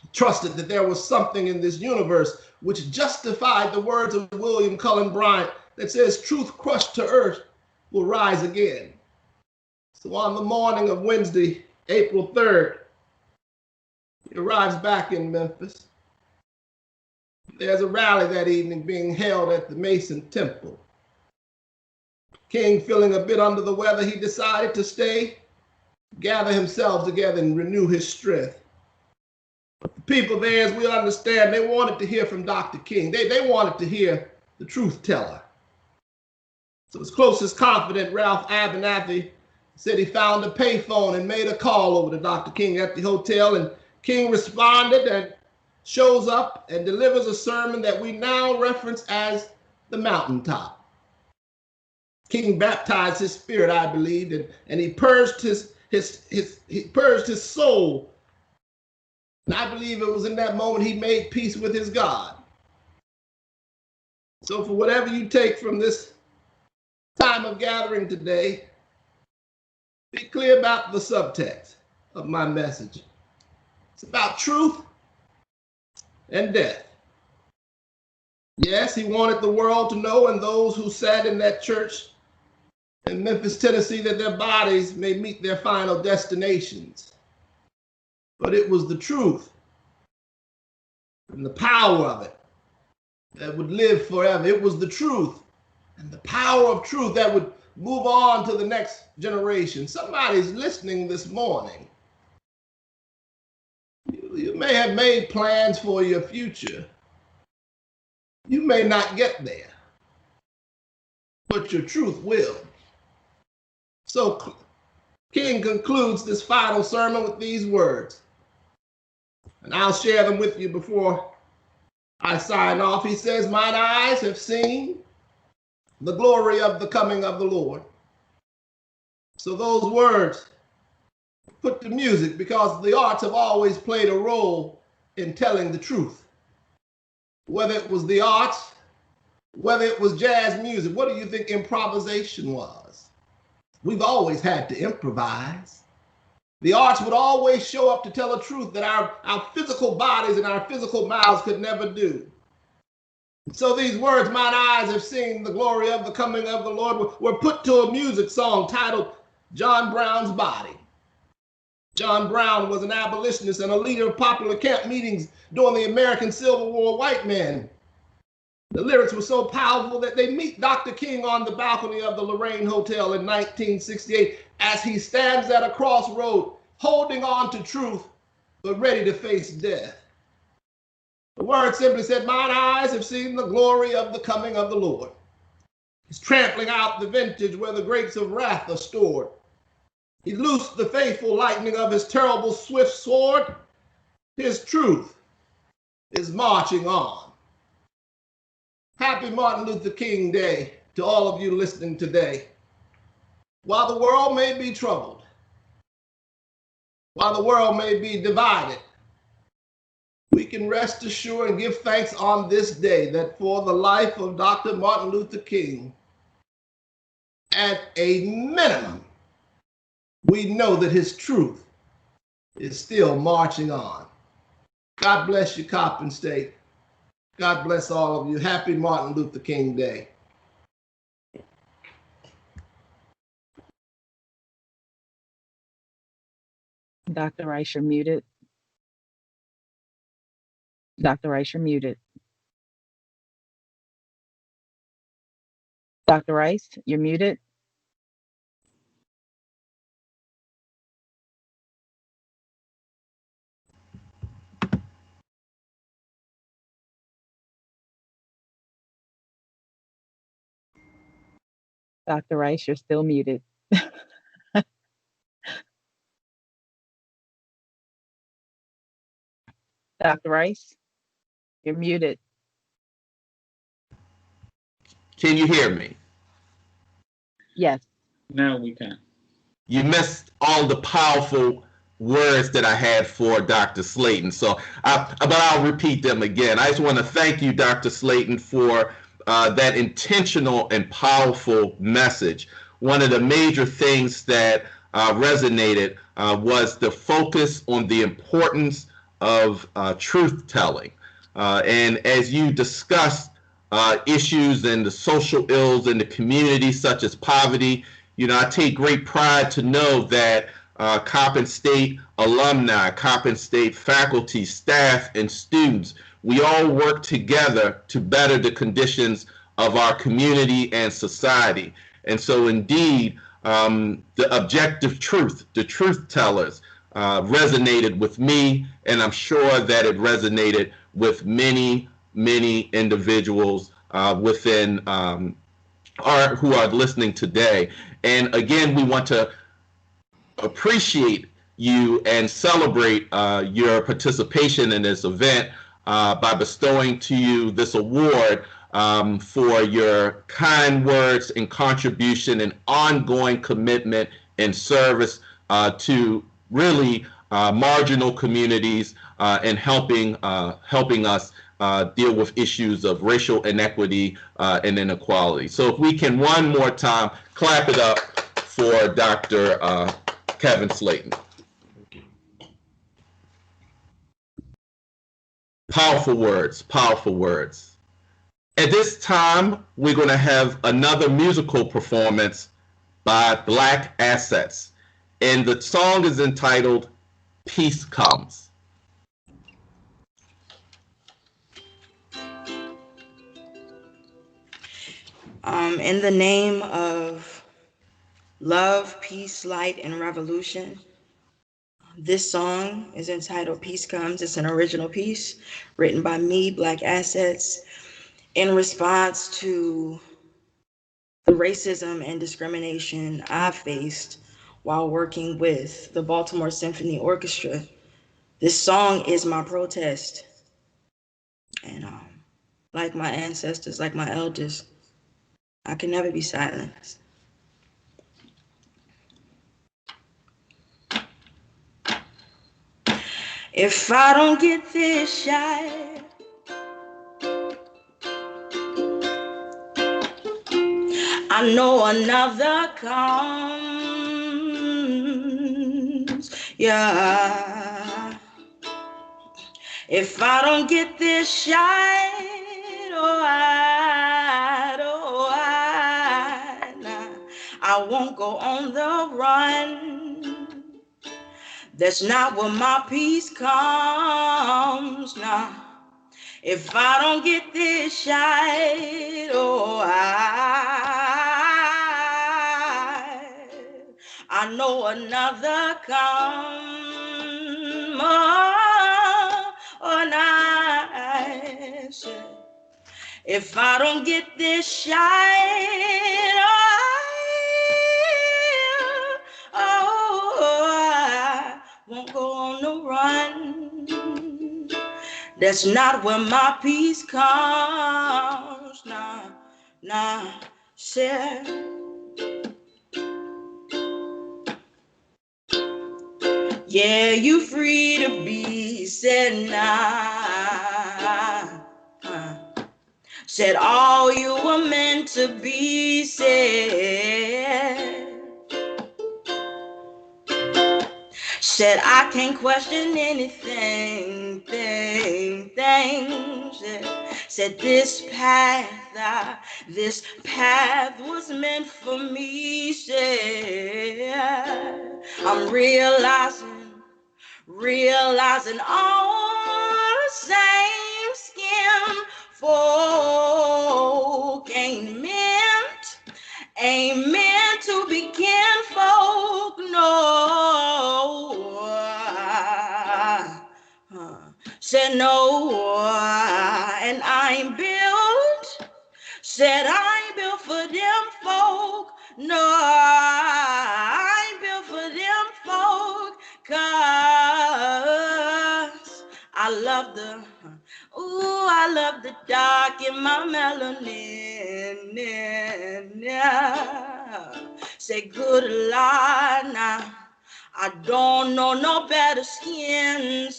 He trusted that there was something in this universe which justified the words of William Cullen Bryant that says, truth crushed to earth will rise again. So on the morning of Wednesday, April 3rd, he arrives back in Memphis. There's a rally that evening being held at the Mason Temple. King, feeling a bit under the weather, he decided to stay, gather himself together and renew his strength. But the people there, as we understand, they wanted to hear from Dr. King. They wanted to hear the truth teller. So his closest confidant, Ralph Abernathy, said he found a payphone and made a call over to Dr. King at the hotel, and King responded and shows up and delivers a sermon that we now reference as the mountaintop. King baptized his spirit, I believe, and he purged he purged his soul. And I believe it was in that moment he made peace with his God. So for whatever you take from this time of gathering today, be clear about the subtext of my message. It's about truth and death. Yes, he wanted the world to know, and those who sat in that church in Memphis, Tennessee, that their bodies may meet their final destinations. But it was the truth and the power of it that would live forever. It was the truth and the power of truth that would move on to the next generation. Somebody's listening this morning. You may have made plans for your future. You may not get there, but your truth will. So King concludes this final sermon with these words, and I'll share them with you before I sign off. He says, "Mine eyes have seen the glory of the coming of the Lord." So those words put to music, because the arts have always played a role in telling the truth. Whether it was the arts, whether it was jazz music, what do you think improvisation was? We've always had to improvise. The arts would always show up to tell a truth that our physical bodies and our physical mouths could never do. So these words, "Mine eyes have seen the glory of the coming of the Lord," were put to a music song titled John Brown's Body. John Brown was an abolitionist and a leader of popular camp meetings during the American Civil War. White men. The lyrics were so powerful that they meet Dr. King on the balcony of the Lorraine Hotel in 1968 as he stands at a crossroad, holding on to truth, but ready to face death. The word simply said, "Mine eyes have seen the glory of the coming of the Lord." He's trampling out the vintage where the grapes of wrath are stored. He loosed the faithful lightning of his terrible swift sword. His truth is marching on. Happy Martin Luther King Day to all of you listening today. While the world may be troubled, while the world may be divided, we can rest assured and give thanks on this day that for the life of Dr. Martin Luther King, at a minimum, we know that his truth is still marching on. God bless you, Coppin State. God bless all of you. Happy Martin Luther King Day. Dr. Rice, you're muted. Dr. Rice, you're muted. Dr. Rice, you're muted. Dr. Rice, you're still muted. Dr. Rice, you're muted. Can you hear me? Yes. Now we can. You missed all the powerful words that I had for Dr. Slayton. But I'll repeat them again. I just want to thank you, Dr. Slayton, for that intentional and powerful message. One of the major things that resonated was the focus on the importance of truth telling. And as you discussed issues and the social ills in the community, such as poverty, I take great pride to know that Coppin State alumni, Coppin State faculty, staff, and students, we all work together to better the conditions of our community and society. And so indeed, the objective truth, the truth tellers, resonated with me, and I'm sure that it resonated with many, many individuals within who are listening today. And again, we want to appreciate you and celebrate your participation in this event by bestowing to you this award for your kind words and contribution and ongoing commitment and service to really marginal communities and helping us deal with issues of racial inequity and inequality. So if we can one more time clap it up for Dr. Kevin Slayton. Powerful words, powerful words. At this time, we're going to have another musical performance by Black Assets, and the song is entitled Peace Comes. In the name of love, peace, light, and revolution, this song is entitled Peace Comes. It's an original piece written by me, Black Assets, in response to the racism and discrimination I faced while working with the Baltimore Symphony Orchestra. This song is my protest. And like my ancestors, like my elders, I can never be silenced. If I don't get this shot, I know another comes. Yeah. If I don't get this shot, I won't go on the run. That's not where my peace comes now. If I don't get this shot, I know another come. Nice. If I don't get this shot, I won't go on the run. That's not where my peace comes. Nah, share. Yeah, you free to be said nah. Said all you were meant to be said. Said I can't question anything, said this path was meant for me, said I'm realizing all the same skin folk ain't meant to be kinfolk, no. Said no, and I ain't built. Said I ain't built for them folk. No, I ain't built for them folk. 'Cause I love the dark in my melanin. Say good Lord now. I don't know no better skin.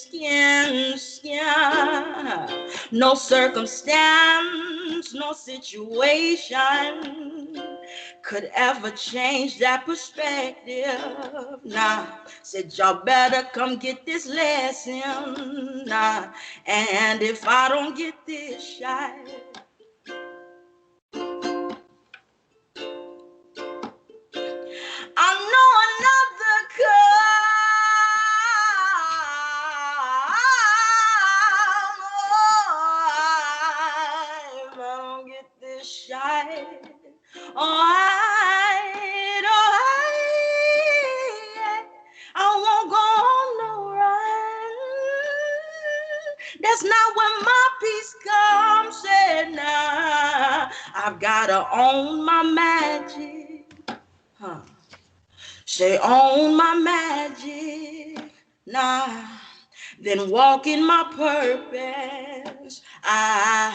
No circumstance, no situation could ever change that perspective. Nah, said y'all better come get this lesson. Nah, and if I don't get this shot, I know another come. If I don't get this shot, I won't go on no run. That's not when my peace comes. Said nah, I've gotta own my magic. Say own my magic, nah, then walk in my purpose. I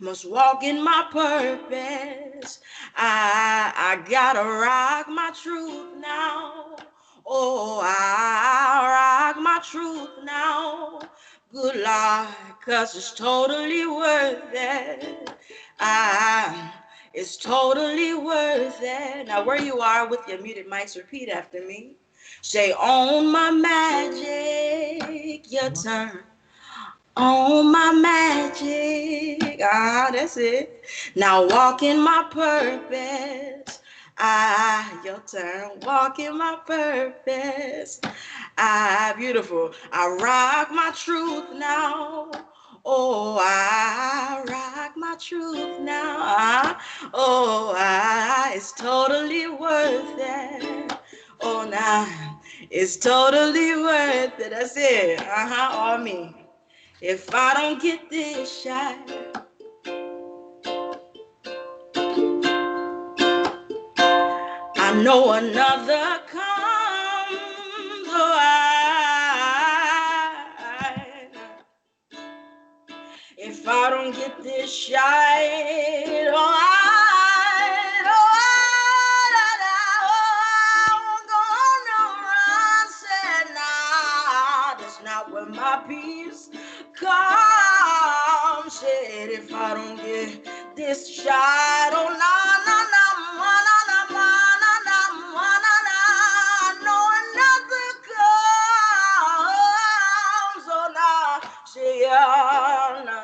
must walk in my purpose. I gotta rock my truth now. Oh, I rock my truth now. Good Lord, 'cause it's totally worth it. It's totally worth it. Now where you are with your muted mics, repeat after me. Say, own my magic, your turn. Own my magic. That's it. Now walk in my purpose. Your turn. Walk in my purpose. Beautiful. I rock my truth now. Oh, I rock my truth now. Oh, it's totally worth it. Oh, nah, it's totally worth it. That's it. All me. If I don't get this shot, I know another comes. Oh, if I don't get this shot, oh, where my peace comes. Said if I don't get this shot, oh na na na na na na na na na na, no another comes. Oh na, say na.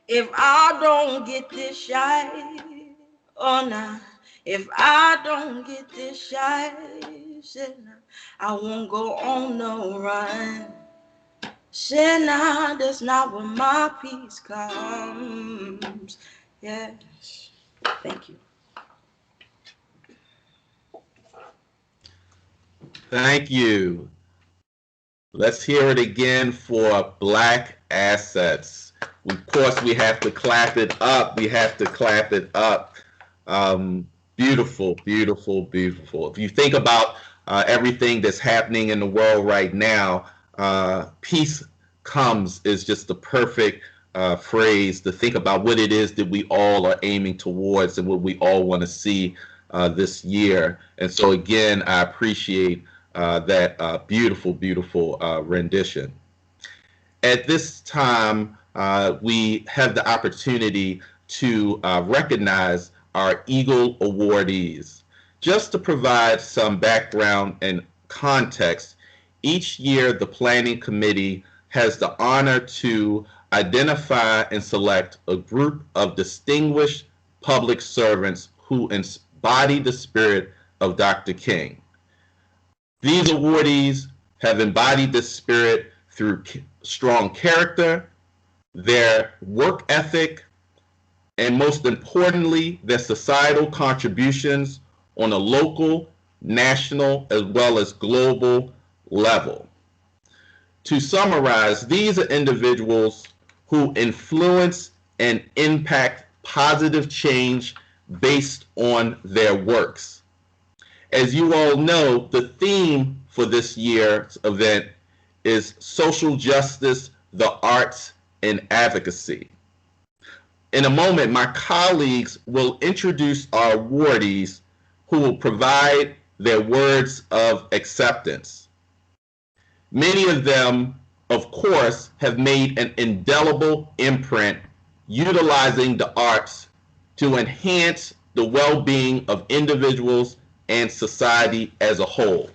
If I don't get this shot, oh na. If I don't get this shot, I won't go on no run. Say nah, that's not where my peace comes. Yes. Thank you. Thank you. Let's hear it again for Black Assets. Of course, we have to clap it up. We have to clap it up. Beautiful, beautiful, beautiful. If you think about everything that's happening in the world right now, peace comes is just the perfect phrase to think about what it is that we all are aiming towards and what we all want to see this year. And so again, I appreciate that beautiful, beautiful rendition. At this time, we have the opportunity to recognize our Eagle Awardees. Just to provide some background and context, each year the Planning Committee has the honor to identify and select a group of distinguished public servants who embody the spirit of Dr. King. These awardees have embodied this spirit through strong character, their work ethic, and most importantly, their societal contributions on a local, national, as well as global level. To summarize, these are individuals who influence and impact positive change based on their works. As you all know, the theme for this year's event is social justice, the arts, and advocacy. In a moment, my colleagues will introduce our awardees who will provide their words of acceptance. Many of them, of course, have made an indelible imprint utilizing the arts to enhance the well-being of individuals and society as a whole.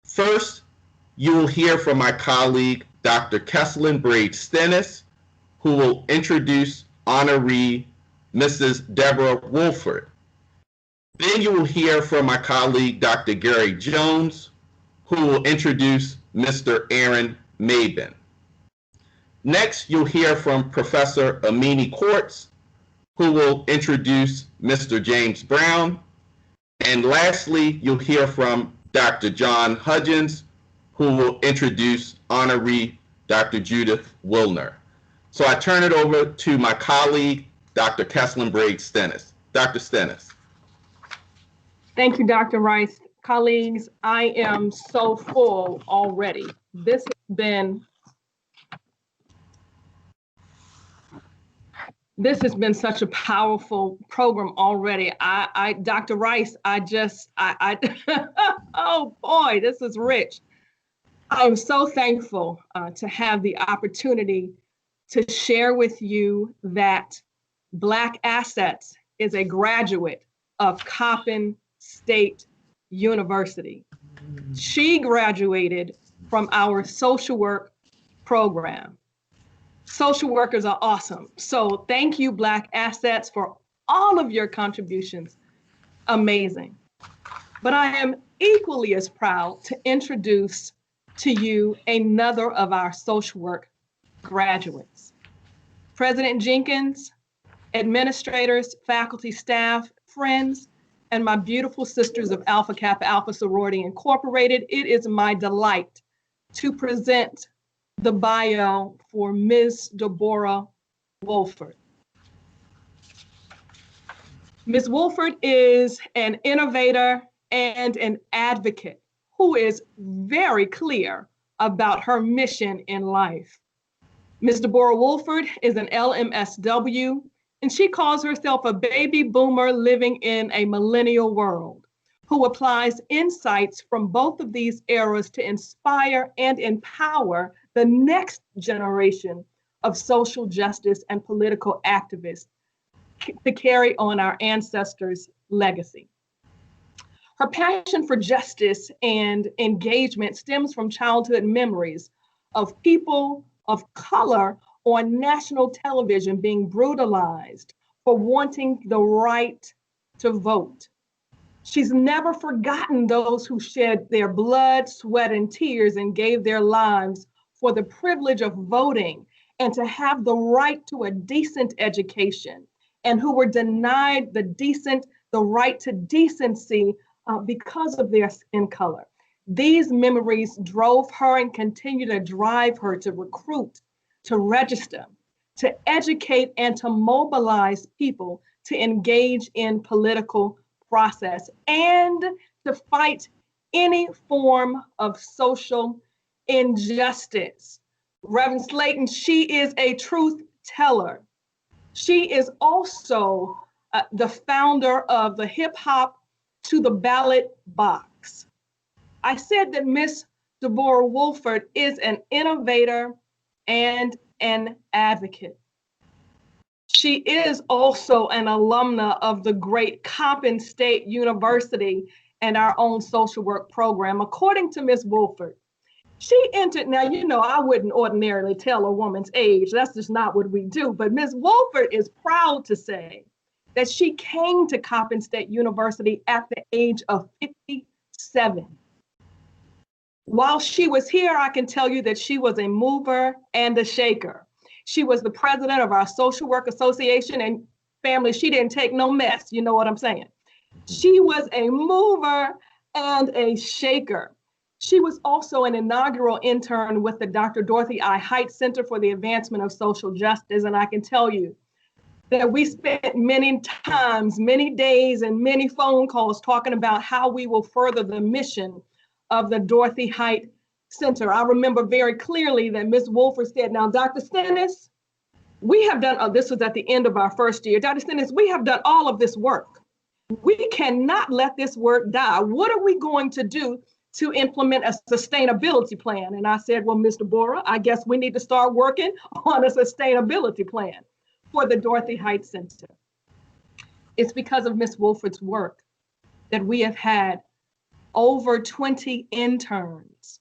First, you will hear from my colleague, Dr. Kesslyn Braid-Stennis, who will introduce Honoree Mrs. Deborah Wolford. Then you will hear from my colleague, Dr. Gary Jones, who will introduce Mr. Aaron Mabin. Next, you'll hear from Professor Amini Quartz, who will introduce Mr. James Brown. And lastly, you'll hear from Dr. John Hudgens, who will introduce Honoree Dr. Judith Wilner. So I turn it over to my colleague, Dr. Kesslyn Braid-Stennis. Dr. Stennis. Thank you, Dr. Rice. Colleagues, I am so full already. This has been such a powerful program already. Dr. Rice, oh boy, this is rich. I'm so thankful to have the opportunity to share with you that Black Assets is a graduate of Coppin State University. She graduated from our social work program. Social workers are awesome. So thank you, Black Assets, for all of your contributions. Amazing. But I am equally as proud to introduce to you another of our social work graduates. President Jenkins, administrators, faculty, staff, friends, and my beautiful sisters of Alpha Kappa Alpha Sorority Incorporated, it is my delight to present the bio for Ms. Deborah Wolford. Ms. Wolford is an innovator and an advocate who is very clear about her mission in life. Ms. Deborah Wolford is an LMSW, and she calls herself a baby boomer living in a millennial world, who applies insights from both of these eras to inspire and empower the next generation of social justice and political activists to carry on our ancestors' legacy. Her passion for justice and engagement stems from childhood memories of people of color on national television being brutalized for wanting the right to vote. She's never forgotten those who shed their blood, sweat, and tears and gave their lives for the privilege of voting and to have the right to a decent education, and who were denied the right to decency because of their skin color. These memories drove her and continue to drive her to recruit, to register, to educate, and to mobilize people to engage in political process and to fight any form of social injustice. Reverend Slayton, she is a truth teller. She is also the founder of the Hip Hop to the Ballot Box. I said that Miss Deborah Wolford is an innovator and an advocate. She is also an alumna of the great Coppin State University and our own social work program. According to Miss Wolford, she entered, now, you know, I wouldn't ordinarily tell a woman's age. That's just not what we do. But Ms. Wolford is proud to say that she came to Coppin State University at the age of 57. While she was here, I can tell you that she was a mover and a shaker. She was the president of our Social Work Association, and family, she didn't take no mess. You know what I'm saying? She was a mover and a shaker. She was also an inaugural intern with the Dr. Dorothy I. Height Center for the Advancement of Social Justice. And I can tell you that we spent many times, many days, and many phone calls talking about how we will further the mission of the Dorothy Height Center. I remember very clearly that Ms. Wolford said, now, Dr. Stennis, we have done, this was at the end of our first year, Dr. Stennis, we have done all of this work. We cannot let this work die. What are we going to do to implement a sustainability plan? And I said, well, Ms. Deborah, I guess we need to start working on a sustainability plan for the Dorothy Height Center. It's because of Ms. Wolford's work that we have had over 20 interns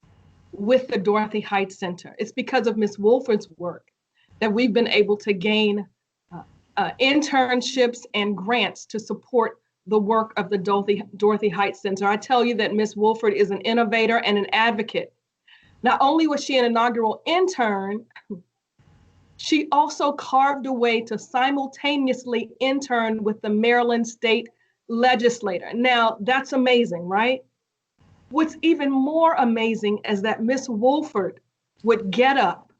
with the Dorothy Height Center. It's because of Ms. Wolford's work that we've been able to gain internships and grants to support the work of the Dorothy Height Center. I tell you that Ms. Wolford is an innovator and an advocate. Not only was she an inaugural intern, she also carved a way to simultaneously intern with the Maryland State Legislature. Now, that's amazing, right? What's even more amazing is that Ms. Wolford would get up,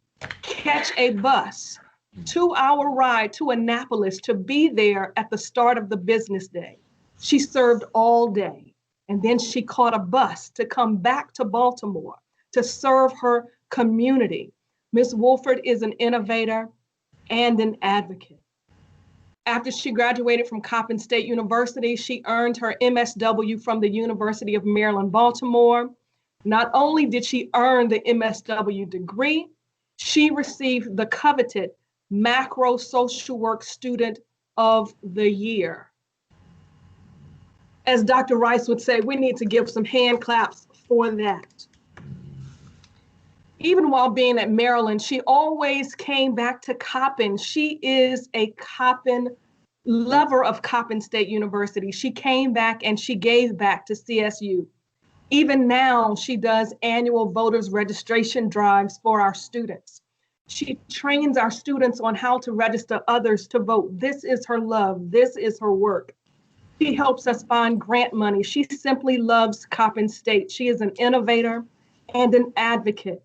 catch a bus, 2-hour ride to Annapolis to be there at the start of the business day. She served all day, and then she caught a bus to come back to Baltimore to serve her community. Ms. Wolford is an innovator and an advocate. After she graduated from Coppin State University, she earned her MSW from the University of Maryland, Baltimore. Not only did she earn the MSW degree, she received the coveted Macro Social Work Student of the Year. As Dr. Rice would say, we need to give some hand claps for that. Even while being at Maryland, she always came back to Coppin. She is a Coppin lover of Coppin State University. She came back and she gave back to CSU. Even now, she does annual voters registration drives for our students. She trains our students on how to register others to vote. This is her love. This is her work. She helps us find grant money. She simply loves Coppin State. She is an innovator and an advocate.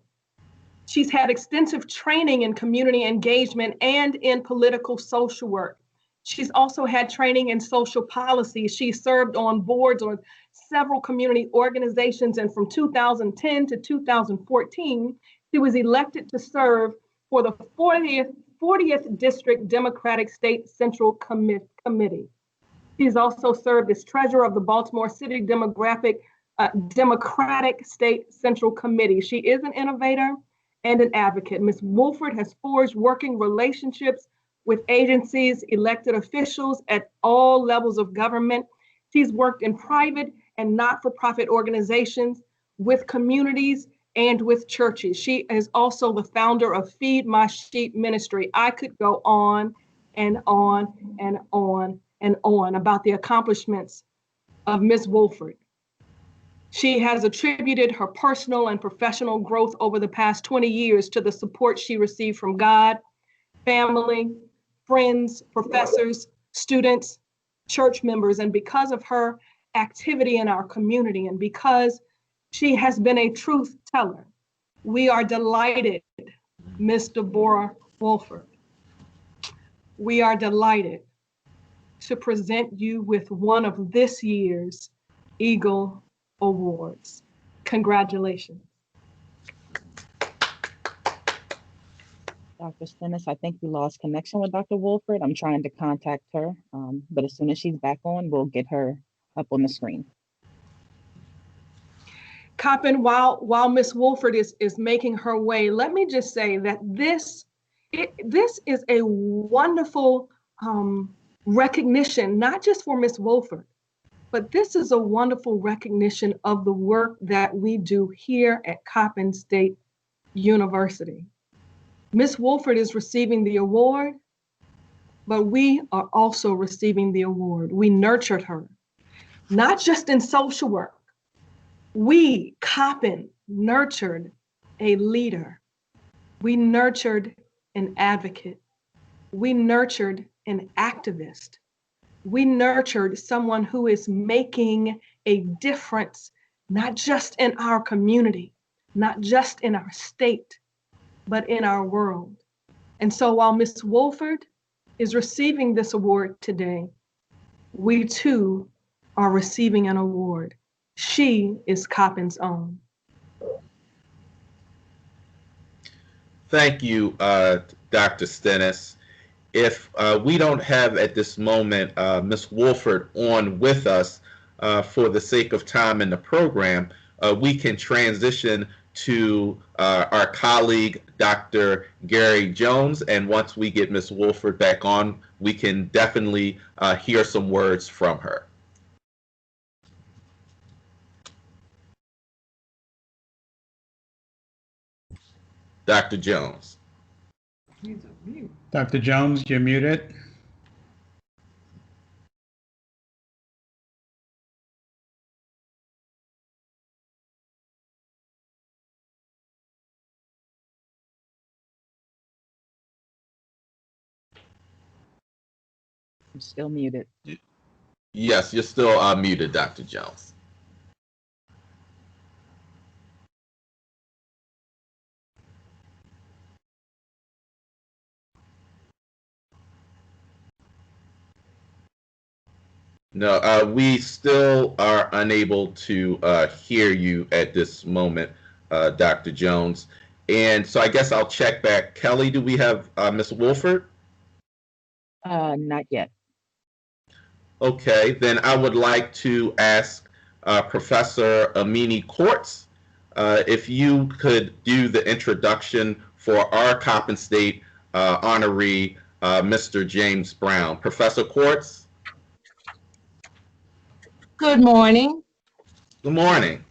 She's had extensive training in community engagement and in political social work. She's also had training in social policy. She served on boards on several community organizations, and from 2010 to 2014, she was elected to serve for the 40th District Democratic State Central Committee. She's also served as treasurer of the Baltimore City Democratic State Central Committee. She is an innovator and an advocate. Ms. Wolford has forged working relationships with agencies, elected officials at all levels of government. She's worked in private and not-for-profit organizations, with communities, and with churches. She is also the founder of Feed My Sheep Ministry. I could go on and on and on and on about the accomplishments of Ms. Wolford. She has attributed her personal and professional growth over the past 20 years to the support she received from God, family, friends, professors, students, church members, and because of her activity in our community, and because she has been a truth teller, we are delighted, Ms. Deborah Wolford. We are delighted to present you with one of this year's Eagle Awards. Congratulations. Dr. Stennis, I think we lost connection with Dr. Wolford. I'm trying to contact her, but as soon as she's back on, we'll get her up on the screen. Coppin, while Ms. Wolford is making her way, let me just say that this is a wonderful recognition, not just for Ms. Wolford, but this is a wonderful recognition of the work that we do here at Coppin State University. Ms. Wolford is receiving the award, but we are also receiving the award. We nurtured her, not just in social work. We, Coppin, nurtured a leader. We nurtured an advocate. We nurtured an activist. We nurtured someone who is making a difference, not just in our community, not just in our state, but in our world. And so while Ms. Wolford is receiving this award today, we too are receiving an award. She is Coppin's own. Thank you, Dr. Stennis. If we don't have at this moment Ms. Wolford on with us for the sake of time in the program, we can transition to our colleague, Dr. Gary Jones. And once we get Ms. Wolford back on, we can definitely hear some words from her. Dr. Jones. Dr. Jones, you're muted. I'm still muted. Yes, you're still muted, Dr. Jones. No, we still are unable to hear you at this moment, Dr. Jones. And so I guess I'll check back. Kelly, do we have Ms. Wolford? Not yet. Okay, then I would like to ask Professor Amini Courts if you could do the introduction for our Coppin State honoree, Mr. James Brown. Professor Courts? Good morning. Good morning.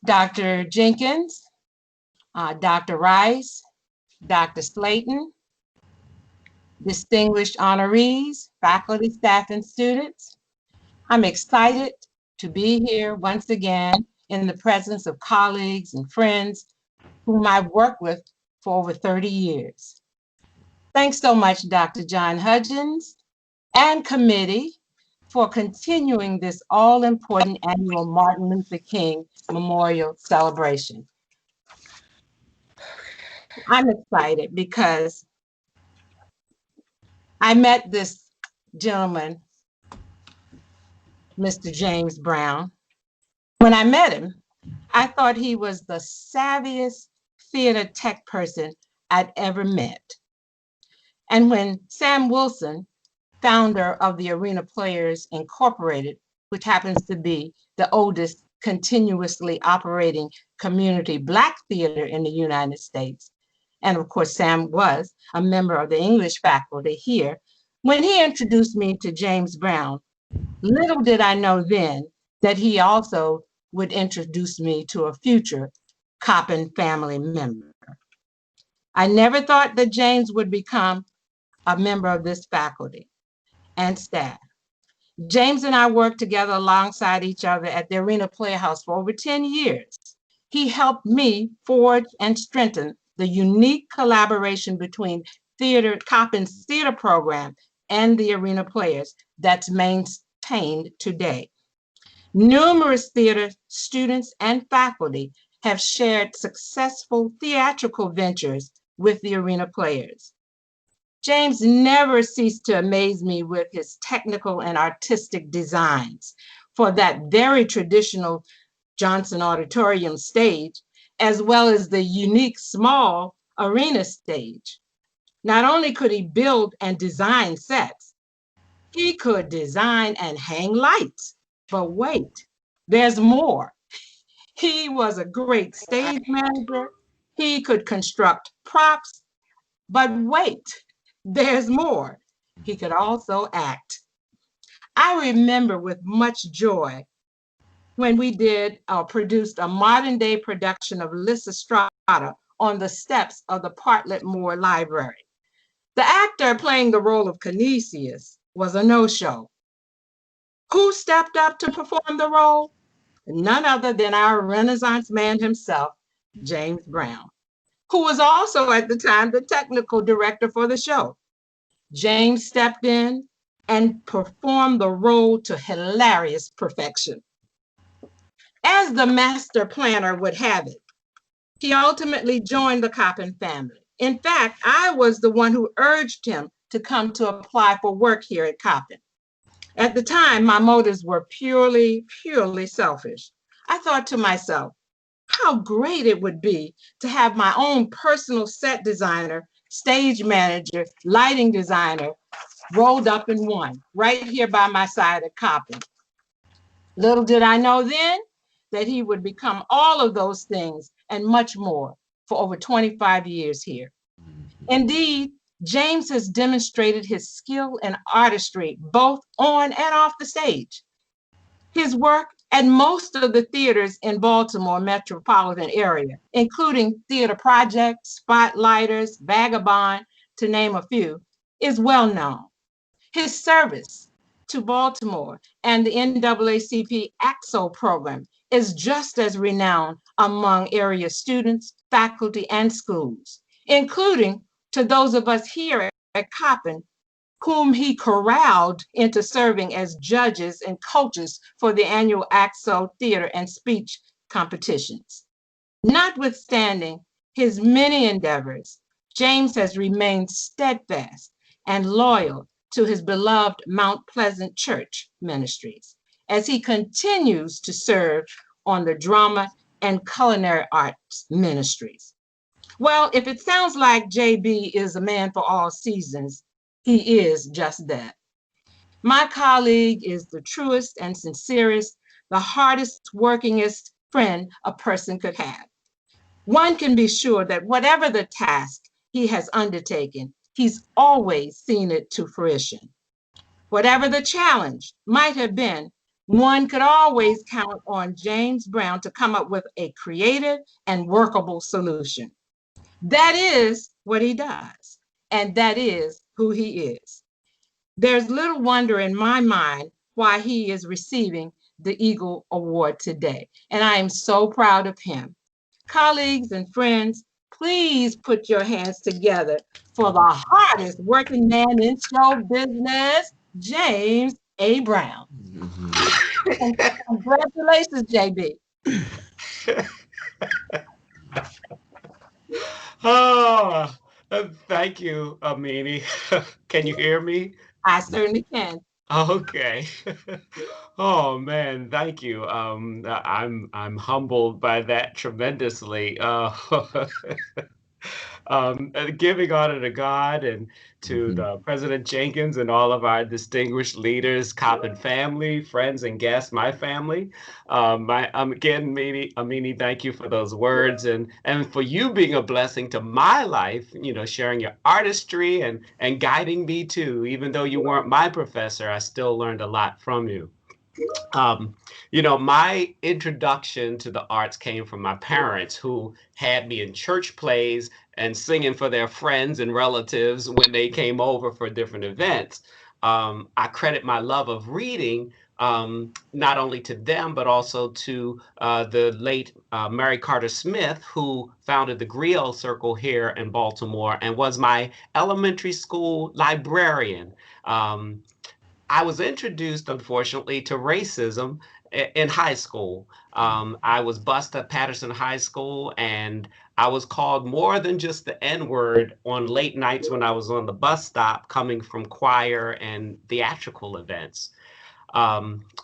Dr. Jenkins, Dr. Rice, Dr. Slayton, distinguished honorees, faculty, staff, and students. I'm excited to be here once again in the presence of colleagues and friends whom I've worked with for over 30 years. Thanks so much, Dr. John Hudgens and committee for continuing this all-important annual Martin Luther King Memorial Celebration. I'm excited because I met this gentleman, Mr. James Brown. When I met him, I thought he was the savviest theater tech person I'd ever met. And when Sam Wilson, founder of the Arena Players Incorporated, which happens to be the oldest continuously operating community Black theater in the United States, and of course Sam was a member of the English faculty here, when he introduced me to James Brown, little did I know then that he also would introduce me to a future Coppin family member. I never thought that James would become a member of this faculty and staff. James and I worked together alongside each other at the Arena Playhouse for over 10 years. He helped me forge and strengthen the unique collaboration between Coppin's theater program and the Arena Players that's maintained today. Numerous theater students and faculty have shared successful theatrical ventures with the Arena Players. James never ceased to amaze me with his technical and artistic designs for that very traditional Johnson Auditorium stage, as well as the unique small arena stage. Not only could he build and design sets, he could design and hang lights. But wait, there's more. He was a great stage manager. He could construct props. But wait, there's more. He could also act. I remember with much joy when we produced a modern day production of Lysistrata on the steps of the Bartlett Moore Library. The actor playing the role of Canisius was a no-show. Who stepped up to perform the role? None other than our Renaissance man himself, James Brown, who was also at the time the technical director for the show. James stepped in and performed the role to hilarious perfection. As the master planner would have it, he ultimately joined the Coppin family. In fact, I was the one who urged him to come to apply for work here at Coppin. At the time, my motives were purely selfish. I thought to myself, how great it would be to have my own personal set designer, stage manager, lighting designer rolled up in one, right here by my side at Coppin. Little did I know then that he would become all of those things and much more for over 25 years here. Indeed, James has demonstrated his skill and artistry both on and off the stage. His work at most of the theaters in Baltimore metropolitan area, including Theater Project, Spotlighters, Vagabond, to name a few, is well known. His service to Baltimore and the NAACP AXO program is just as renowned among area students, faculty, and schools, including to those of us here at Coppin, whom he corralled into serving as judges and coaches for the annual AXO theater and speech competitions. Notwithstanding his many endeavors, James has remained steadfast and loyal to his beloved Mount Pleasant Church ministries as he continues to serve on the drama and culinary arts ministries. Well, if it sounds like JB is a man for all seasons, he is just that. My colleague is the truest and sincerest, the hardest workingest friend a person could have. One can be sure that whatever the task he has undertaken, he's always seen it to fruition. Whatever the challenge might have been, one could always count on James Brown to come up with a creative and workable solution. That is what he does, and that is who he is. There's little wonder in my mind why he is receiving the Eagle Award today, and I am so proud of him. colleagues and friends, please put your hands together for the hardest working man in show business, James A. Brown. Congratulations, JB. Oh, thank you, Amini. Can you hear me? I certainly can. Okay. Oh man, thank you. I'm humbled by that tremendously. Giving honor to God and to the President Jenkins and all of our distinguished leaders, Coppin family, friends and guests, my family. Again, Amini, thank you for those words and for you being a blessing to my life, you know, sharing your artistry and guiding me too. Even though you weren't my professor, I still learned a lot from you. You know, my introduction to the arts came from my parents who had me in church plays and singing for their friends and relatives when they came over for different events. I credit my love of reading not only to them, but also to the late Mary Carter Smith, who founded the Griot Circle here in Baltimore and was my elementary school librarian. I was introduced, unfortunately, to racism in high school. I was bused at Patterson High School, and I was called more than just the N-word on late nights when I was on the bus stop coming from choir and theatrical events.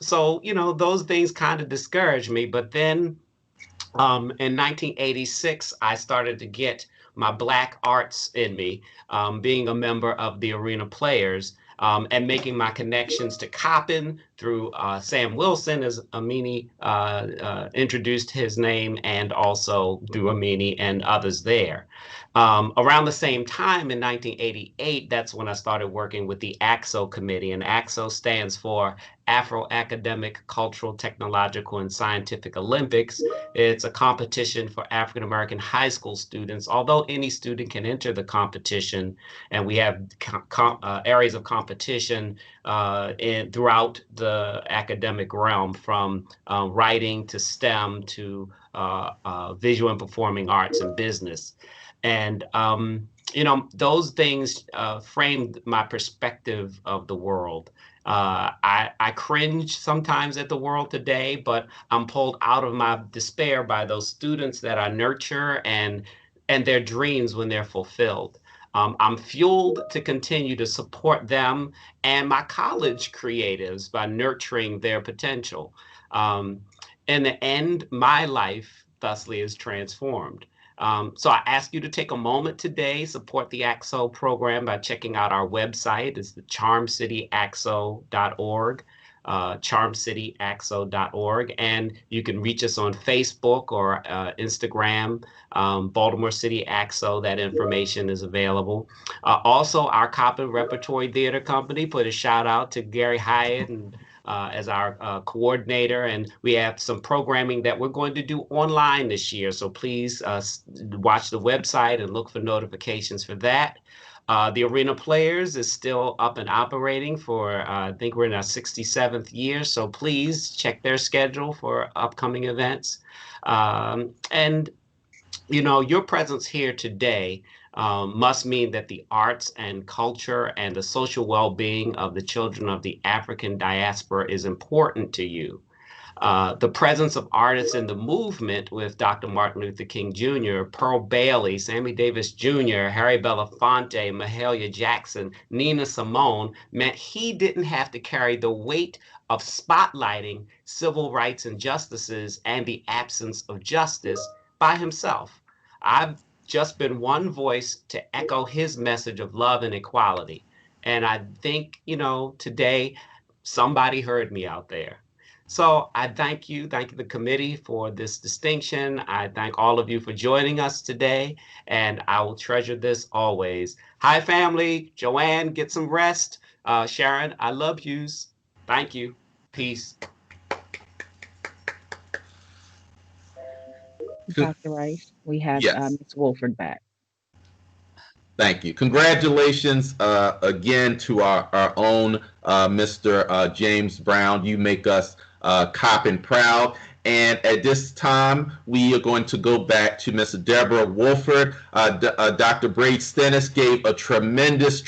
So, you know, those things kind of discouraged me. But then in 1986, I started to get my Black arts in me, being a member of the Arena Players. And making my connections to Coppin through Sam Wilson, as Amini introduced his name, and also through Amini and others there. Around the same time in 1988, that's when I started working with the ACSO committee, and ACSO stands for Afro-Academic, Cultural, Technological, and Scientific Olympics. It's a competition for African-American high school students, although any student can enter the competition, and we have areas of competition throughout the academic realm, from writing to STEM to visual and performing arts and business. And you know, those things framed my perspective of the world. I cringe sometimes at the world today, but I'm pulled out of my despair by those students that I nurture and their dreams when they're fulfilled. I'm fueled to continue to support them and my college creatives by nurturing their potential. In the end, my life thusly is transformed. So I ask you to take a moment today, support the ACSO program by checking out our website. It's the charmcityacso.org, charmcityacso.org. And you can reach us on Facebook or Instagram, Baltimore City ACSO. That information is available. Also, our Coppin Repertory Theater Company put a shout out to Gary Hyatt and as our coordinator, and we have some programming that we're going to do online this year. So please watch the website and look for notifications for that. The Arena Players is still up and operating for, I think we're in our 67th year. So please check their schedule for upcoming events. And, you know, your presence here today must mean that the arts and culture and the social well-being of the children of the African diaspora is important to you. The presence of artists in the movement with Dr. Martin Luther King Jr., Pearl Bailey, Sammy Davis Jr., Harry Belafonte, Mahalia Jackson, Nina Simone meant he didn't have to carry the weight of spotlighting civil rights injustices and the absence of justice by himself. I've just been one voice to echo his message of love and equality. And I think, you know, today somebody heard me out there. So I thank you the committee for this distinction. I thank all of you for joining us today, and I will treasure this always. Hi, family. Joanne, get some rest. Sharon, I love yous. Thank you. Peace. Dr. Rice, we have Yes. Ms. Wolford back. Thank you. Congratulations again to our own Mr. James Brown. You make us Coppin proud. And at this time, we are going to go back to Ms. Deborah Wolford. Dr. Braid Stennis gave a tremendous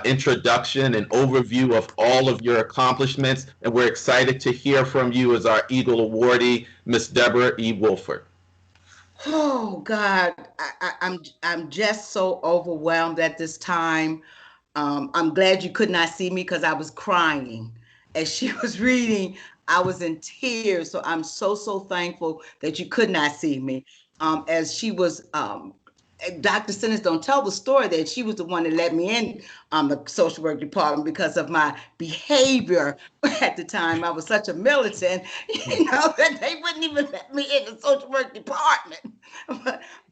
introduction and overview of all of your accomplishments, and we're excited to hear from you as our Eagle Awardee, Ms. Deborah E. Wolford. Oh God, I'm just so overwhelmed at this time. I'm glad you could not see me because I was crying as she was reading. I was in tears, so I'm so thankful that you could not see me. As she was, Dr. Sinners don't tell the story that she was the one that let me in the social work department because of my behavior at the time. I was such a militant, that they wouldn't even let me in the social work department.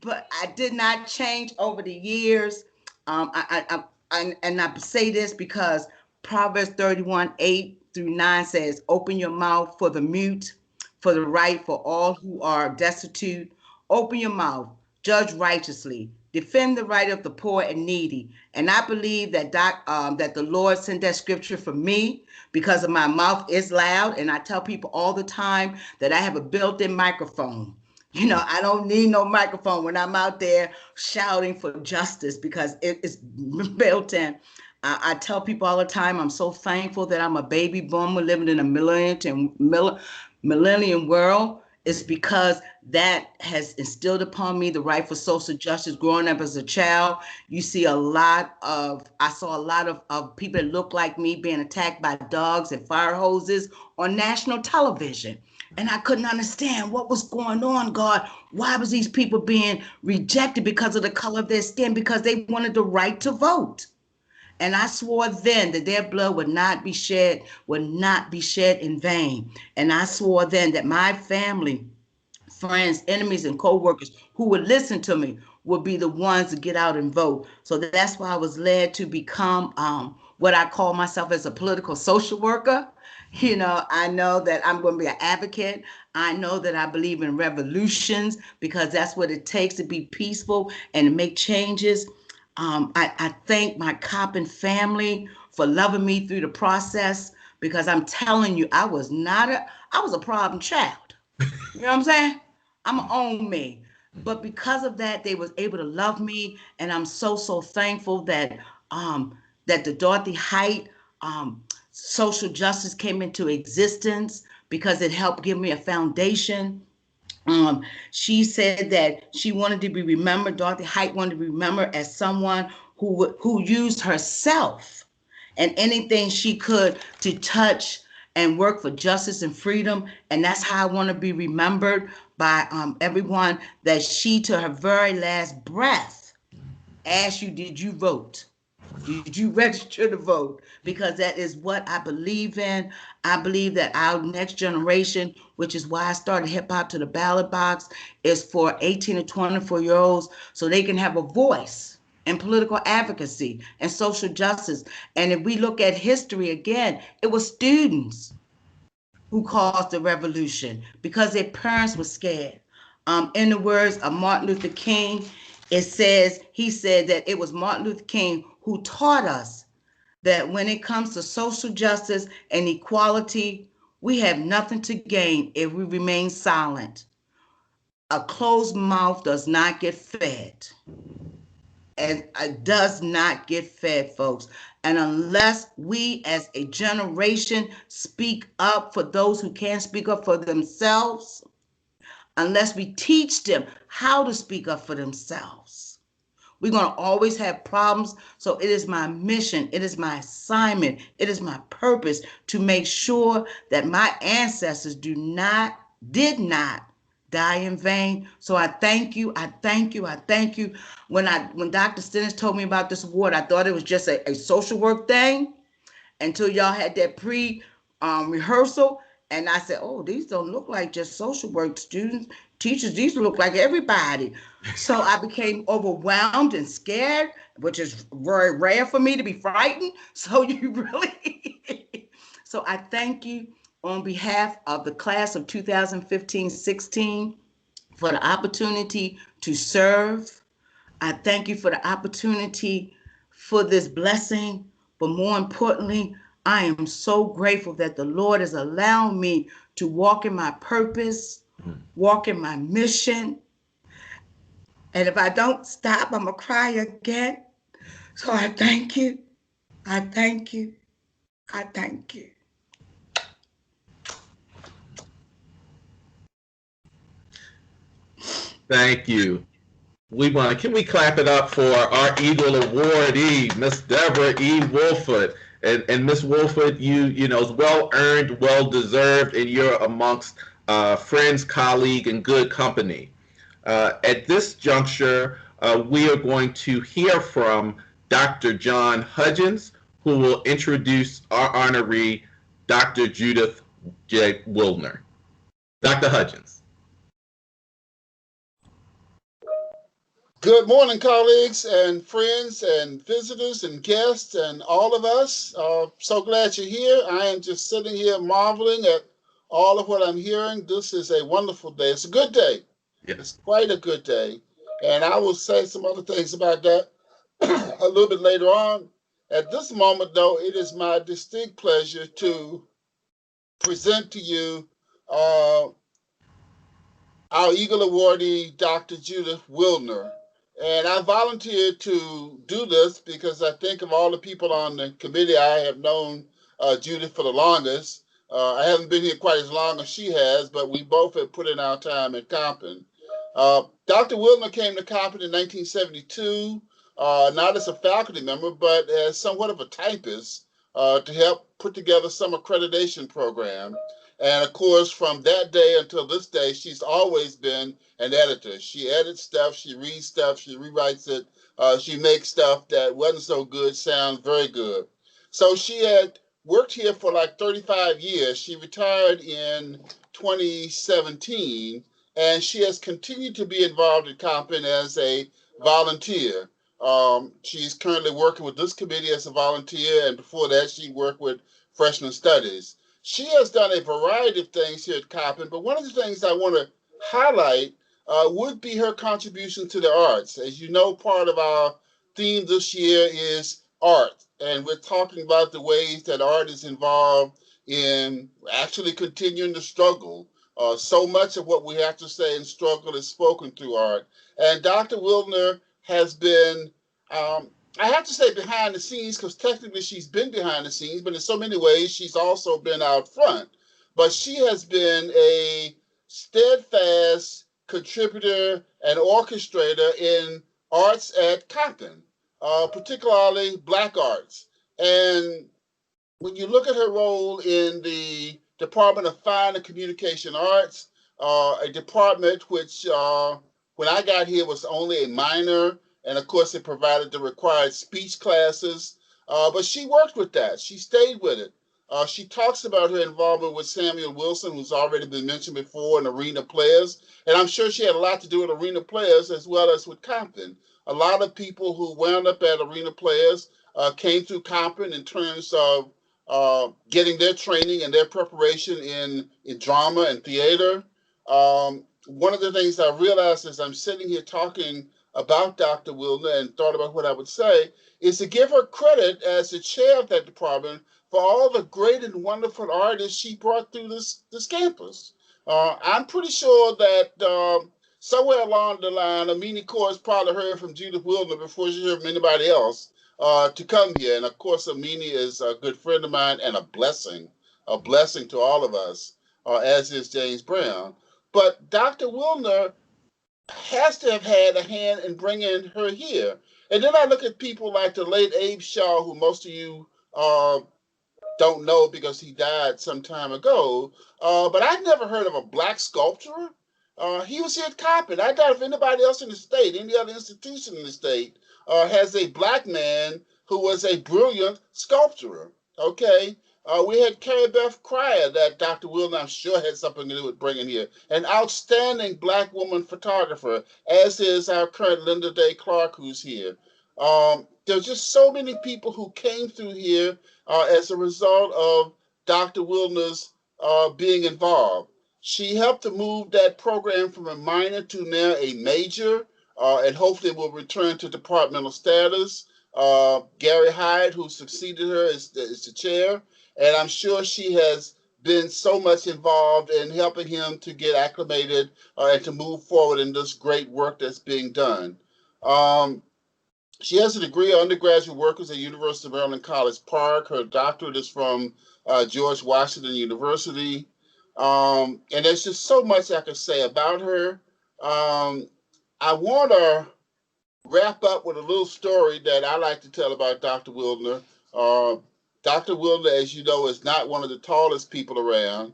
But I did not change over the years. I say this because Proverbs 31:8-9 says, "Open your mouth for the mute, for the right, for all who are destitute. Open your mouth, judge righteously, defend the right of the poor and needy." And I believe that that the Lord sent that scripture for me because of my mouth is loud. And I tell people all the time that I have a built-in microphone. I don't need no microphone when I'm out there shouting for justice because it's built in. I tell people all the time, I'm so thankful that I'm a baby boomer living in a millennium world. It's because that has instilled upon me the right for social justice. Growing up as a child, I saw a lot of people that look like me being attacked by dogs and fire hoses on national television. And I couldn't understand what was going on, God. Why was these people being rejected because of the color of their skin? Because they wanted the right to vote. And I swore then that their blood would not be shed in vain. And I swore then that my family, friends, enemies, and co-workers who would listen to me would be the ones to get out and vote. So that's why I was led to become what I call myself as a political social worker. I know that I'm going to be an advocate. I know that I believe in revolutions because that's what it takes to be peaceful and to make changes. I thank my Coppin family for loving me through the process because I'm telling you, I was a problem child. You know what I'm saying? I'm gonna own me. But because of that, they was able to love me. And I'm so thankful that that the Dorothy Height social justice came into existence because it helped give me a foundation. She said that she wanted to be remembered, Dorothy Height wanted to be remembered as someone who used herself and anything she could to touch and work for justice and freedom. And that's how I want to be remembered by everyone, that she, to her very last breath, asked you, did you vote? Did you register to vote? Because that is what I believe in. I believe that our next generation, which is why I started Hip Hop to the Ballot Box, is for 18 to 24-year-olds so they can have a voice in political advocacy and social justice. And if we look at history again, it was students who caused the revolution because their parents were scared. In the words of Martin Luther King, he said that it was Martin Luther King who taught us that when it comes to social justice and equality, we have nothing to gain if we remain silent. A closed mouth does not get fed. And it does not get fed, folks. And unless we as a generation speak up for those who can't speak up for themselves, unless we teach them how to speak up for themselves, we're going to always have problems. So it is my mission, it is my assignment, it is my purpose to make sure that my ancestors did not die in vain. So I thank you. When Dr. Stennis told me about this award, I thought it was just a social work thing until y'all had that rehearsal. And I said, oh, these don't look like just social work students, teachers, these look like everybody. So I became overwhelmed and scared, which is very rare for me to be frightened. So so I thank you on behalf of the class of 2015-16 for the opportunity to serve. I thank you for the opportunity for this blessing, but more importantly, I am so grateful that the Lord has allowed me to walk in my purpose, walk in my mission. And if I don't stop, I'm going to cry again. So I thank you. I thank you. I thank you. Thank you. Can we clap it up for our Eagle Awardee, Miss Deborah E. Wolford. And Miss Wolford, you know, is well earned, well deserved, and you're amongst friends, colleague, and good company. At this juncture, we are going to hear from Dr. John Hudgens, who will introduce our honoree, Dr. Judith J. Wilner. Dr. Hudgens. Good morning, colleagues and friends and visitors and guests and all of us. So glad you're here. I am just sitting here marveling at all of what I'm hearing. This is a wonderful day. It's a good day. Yes. It's quite a good day. And I will say some other things about that a little bit later on. At this moment, though, it is my distinct pleasure to present to you our Eagle Awardee, Dr. Judith Wilner. And I volunteered to do this because I think of all the people on the committee, I have known Judith for the longest. I haven't been here quite as long as she has, but we both have put in our time at Compton. Dr. Wilner came to Compton in 1972, not as a faculty member, but as somewhat of a typist to help put together some accreditation program. And of course, from that day until this day, she's always been an editor. She edits stuff, she reads stuff, she rewrites it, she makes stuff that wasn't so good sound very good. So she had worked here for like 35 years. She retired in 2017, and she has continued to be involved at Compton as a volunteer. She's currently working with this committee as a volunteer, and before that, she worked with Freshman Studies. She has done a variety of things here at Compton, but one of the things I want to highlight would be her contribution to the arts. As you know, part of our theme this year is art, and we're talking about the ways that art is involved in actually continuing to struggle. So much of what we have to say in struggle is spoken through art. And Dr. Wilner has been I have to say behind the scenes, because technically she's been behind the scenes, but in so many ways she's also been out front. But she has been a steadfast contributor and orchestrator in arts at Compton, particularly Black arts. And when you look at her role in the Department of Fine and Communication Arts, a department which when I got here was only a minor, and of course, it provided the required speech classes, but she worked with that. She stayed with it. She talks about her involvement with Samuel Wilson, who's already been mentioned before, in Arena Players. And I'm sure she had a lot to do with Arena Players as well as with Compton. A lot of people who wound up at Arena Players came through Compton in terms of getting their training and their preparation in drama and theater. One of the things I realized as I'm sitting here talking about Dr. Wilner and thought about what I would say is to give her credit as the chair of that department for all the great and wonderful artists she brought through this campus. I'm pretty sure that somewhere along the line, Amini Kaur's probably heard from Judith Wilner before she heard from anybody else to come here. And of course, Amini is a good friend of mine and a blessing to all of us, as is James Brown. But Dr. Wilner has to have had a hand in bringing her here. And then I look at people like the late Abe Shaw, who most of you don't know because he died some time ago. But I've never heard of a Black sculptor. He was here at Compton. I doubt if anybody else in the state, any other institution in the state, has a Black man who was a brilliant sculptor. Okay. We had Kerry Beth Cryer that Dr. Wilner, I'm sure, had something to do with bringing here. An outstanding Black woman photographer, as is our current Linda Day Clark, who's here. There's just so many people who came through here as a result of Dr. Wilner's being involved. She helped to move that program from a minor to now a major, and hopefully will return to departmental status. Gary Hyde, who succeeded her, is the chair, and I'm sure she has been so much involved in helping him to get acclimated and to move forward in this great work that's being done. She has a degree of undergraduate workers at University of Maryland College Park. Her doctorate is from George Washington University. And there's just so much I could say about her. I want to wrap up with a little story that I like to tell about Dr. Wilner. Dr. Wilner, as you know, is not one of the tallest people around.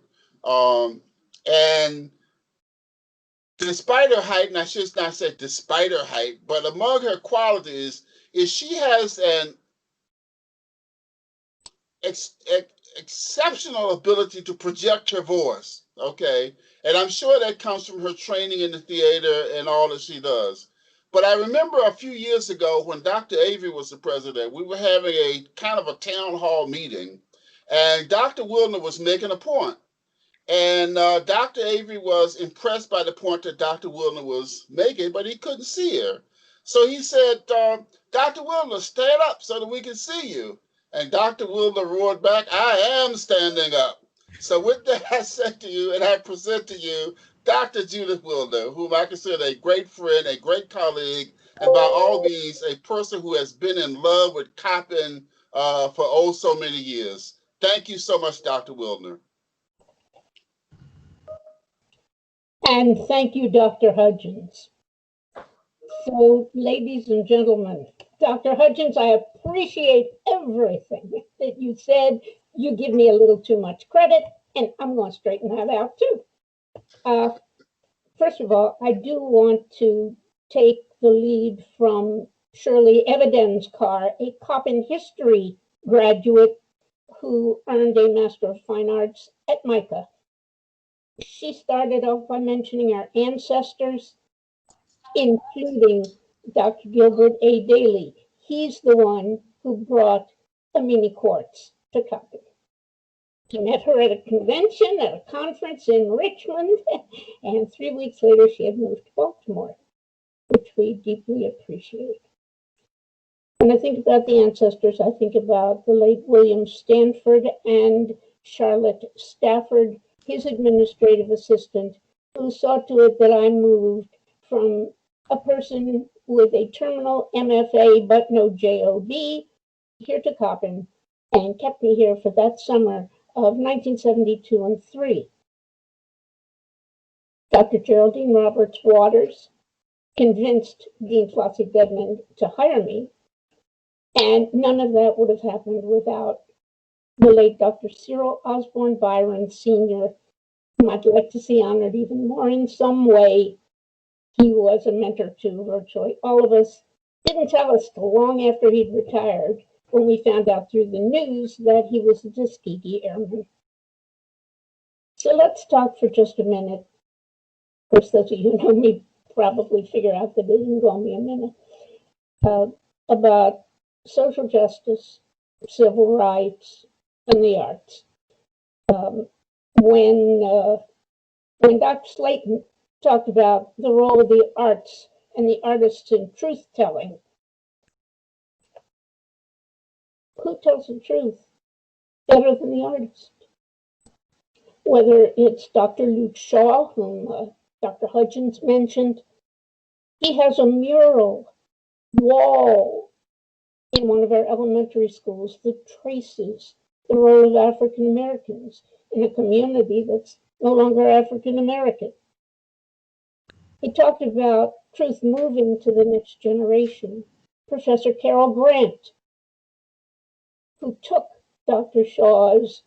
And despite her height, and I should not say despite her height, but among her qualities is she has an exceptional ability to project her voice, okay? And I'm sure that comes from her training in the theater and all that she does. But I remember a few years ago when Dr. Avery was the president, we were having a kind of a town hall meeting, and Dr. Wilner was making a point. And Dr. Avery was impressed by the point that Dr. Wilner was making, but he couldn't see her. So he said, Dr. Wilner, stand up so that we can see you. And Dr. Wilner roared back, I am standing up. So with that, I said to you, and I present to you, Dr. Judith Wilner, whom I consider a great friend, a great colleague, and by all means, a person who has been in love with Coppin for oh so many years. Thank you so much, Dr. Wilner. And thank you, Dr. Hudgens. So, ladies and gentlemen, Dr. Hudgens, I appreciate everything that you said. You give me a little too much credit, and I'm going to straighten that out too. First of all, I do want to take the lead from Shirley Eviden's car, a Coppin history graduate who earned a Master of Fine Arts at MICA. She started off by mentioning our ancestors, including Dr. Gilbert A. Daly. He's the one who brought a mini quartz to Coppin. He met her at a convention, at a conference in Richmond, and 3 weeks later she had moved to Baltimore, which we deeply appreciate. When I think about the ancestors, I think about the late William Stanford and Charlotte Stafford, his administrative assistant, who saw to it that I moved from a person with a terminal MFA but no JOB here to Coppin and kept me here for that summer of 1972 and 3. Dr. Geraldine Roberts Waters convinced Dean Flossie Dedman to hire me, and none of that would have happened without the late Dr. Cyril Osborne Byron Sr., whom I'd like to see honored even more in some way. He was a mentor to virtually all of us. Didn't tell us till long after he'd retired, when we found out through the news that he was a Tuskegee Airman. So let's talk for just a minute. Of course, those of you who know me probably figure out that it didn't go on me a minute, about social justice, civil rights, and the arts. When Dr. Slayton talked about the role of the arts and the artists in truth-telling, who tells the truth better than the artist? Whether it's Dr. Luke Shaw, whom Dr. Hudgens mentioned, he has a mural wall in one of our elementary schools that traces the role of African Americans in a community that's no longer African American. He talked about truth moving to the next generation. Professor Carol Grant, who took Dr. Shaw's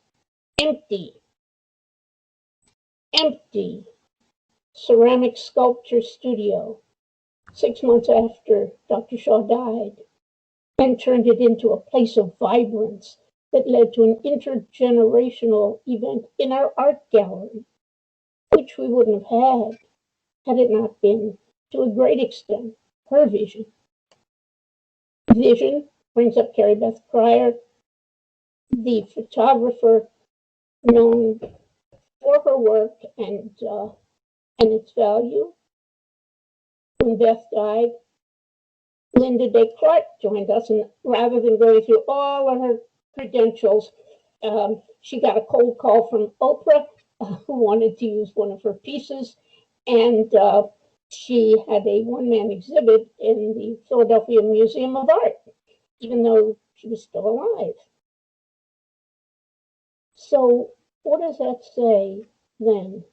empty ceramic sculpture studio 6 months after Dr. Shaw died and turned it into a place of vibrance that led to an intergenerational event in our art gallery, which we wouldn't have had it not been, to a great extent, her vision. Vision brings up Carrie Beth Pryor, the photographer known for her work and its value. When Beth died, Linda Day Clark joined us, and rather than going through all of her credentials, she got a cold call from Oprah, who wanted to use one of her pieces, and she had a one-man exhibit in the Philadelphia Museum of Art, even though she was still alive. So what does that say then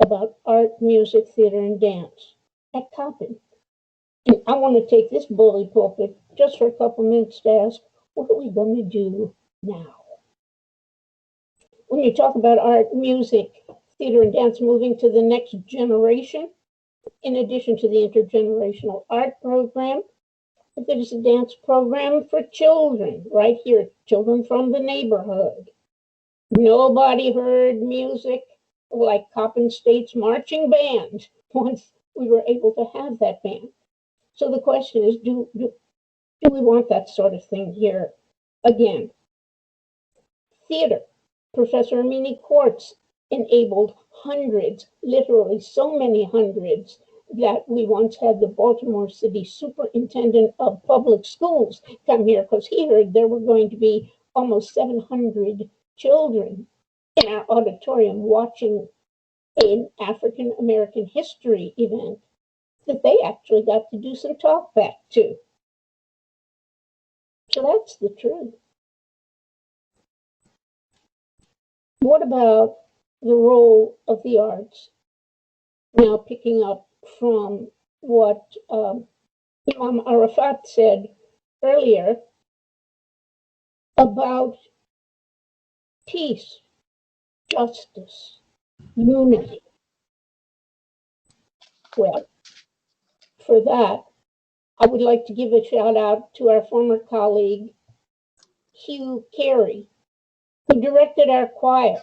about art, music, theater, and dance at Coppin? And I want to take this bully pulpit just for a couple minutes to ask, what are we going to do now? When you talk about art, music, theater, and dance moving to the next generation, in addition to the intergenerational art program, there's a dance program for children right here, children from the neighborhood. Nobody heard music like Coppin State's marching band once we were able to have that band. So the question is, do we want that sort of thing here again? Theater. Professor Amini Quartz enabled hundreds, literally so many hundreds, that we once had the Baltimore City Superintendent of Public Schools come here because he heard there were going to be almost 700 children in our auditorium watching an African American history event that they actually got to do some talk back to. So that's the truth. What about the role of the arts? Now, picking up from what Imam Arafat said earlier about peace, justice, unity. Well, for that, I would like to give a shout out to our former colleague, Kerry, who directed our choir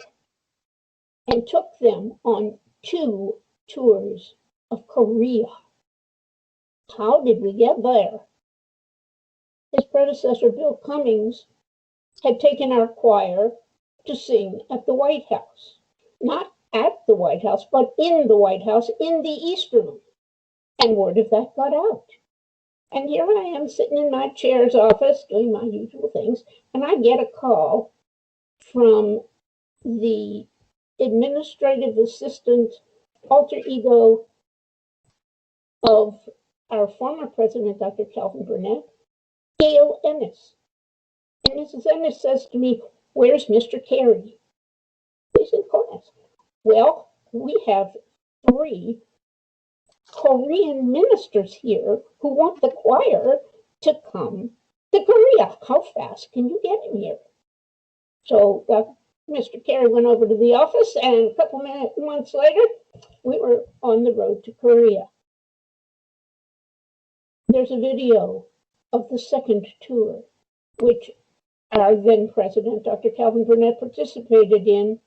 and took them on 2 tours of Korea. How did we get there? His predecessor, Bill Cummings, had taken our choir to sing at the White House. Not at the White House, but in the White House, in the East Room. And word of that got out. And here I am sitting in my chair's office doing my usual things, and I get a call from the administrative assistant alter ego of our former president, Dr. Calvin Burnett, Gail Ennis. And Mrs. Ennis says to me, "Where's Mr. Kerry?" He's in class. Well, we have 3 Korean ministers here who want the choir to come to Korea. How fast can you get him here? So Mr. Kerry went over to the office, and a couple months later, we were on the road to Korea. There's a video of the second tour, which our then president, Dr. Calvin Burnett, participated in.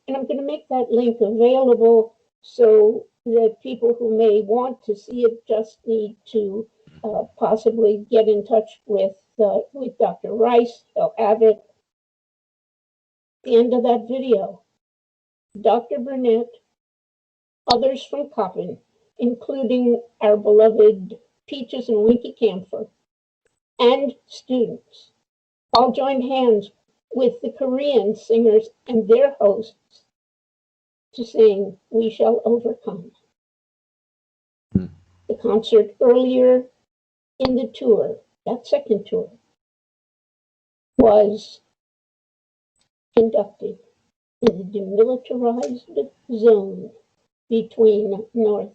And I'm going to make that link available so that people who may want to see it just need to possibly get in touch with Dr. Rice. He'll have it. The end of that video, Dr. Burnett, others from Coppin, including our beloved Peaches and Winky Camphor, and students, all joined hands with the Korean singers and their hosts to sing "We Shall Overcome." The concert earlier in the tour, that second tour, was conducted in the demilitarized zone between North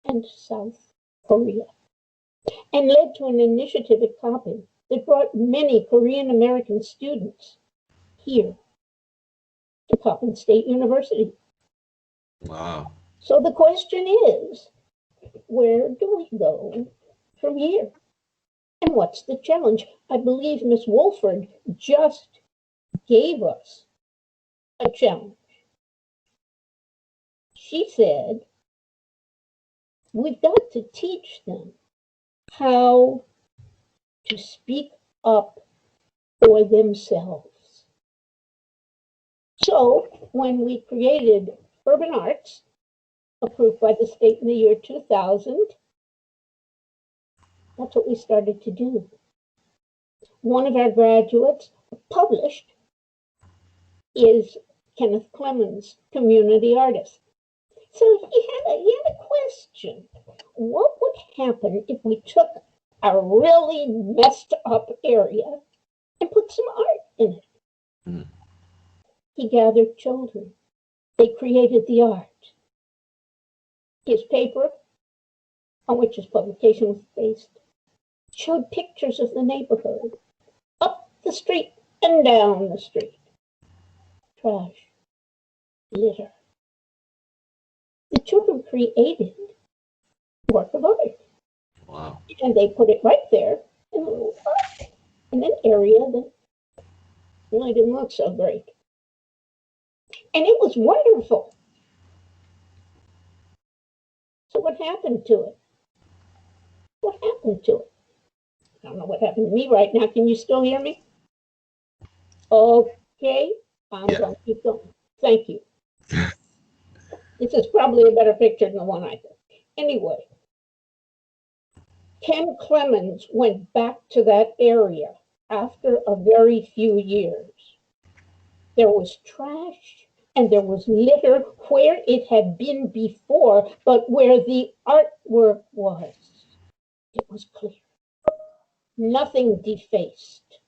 and South Korea, and led to an initiative at Coppin that brought many Korean American students here to Coppin State University. Wow. So the question is, where do we go from here? And what's the challenge? I believe Miss Wolford just gave us a challenge. She said, we've got to teach them how to speak up for themselves. So when we created Urban Arts, approved by the state in the year 2000, That's what we started to do. One of our graduates, published, is Kenneth Clemons, community artist. So he had a question. What would happen if we took a really messed up area and put some art in it? Mm. He gathered children. They created the art. His paper, on which his publication was based, showed pictures of the neighborhood, up the street and down the street. Trash, litter. The children created work of art. Wow. And they put it right there in a little park, in an area that really didn't look so great. And it was wonderful. So what happened to it? What happened to it? I don't know what happened to me right now. Can you still hear me? Okay, I'm going to keep going. Thank you. This is probably a better picture than the one I took. Anyway, Ken Clemons went back to that area after a very few years. There was trash and there was litter where it had been before, but where the artwork was, it was clear. Nothing defaced,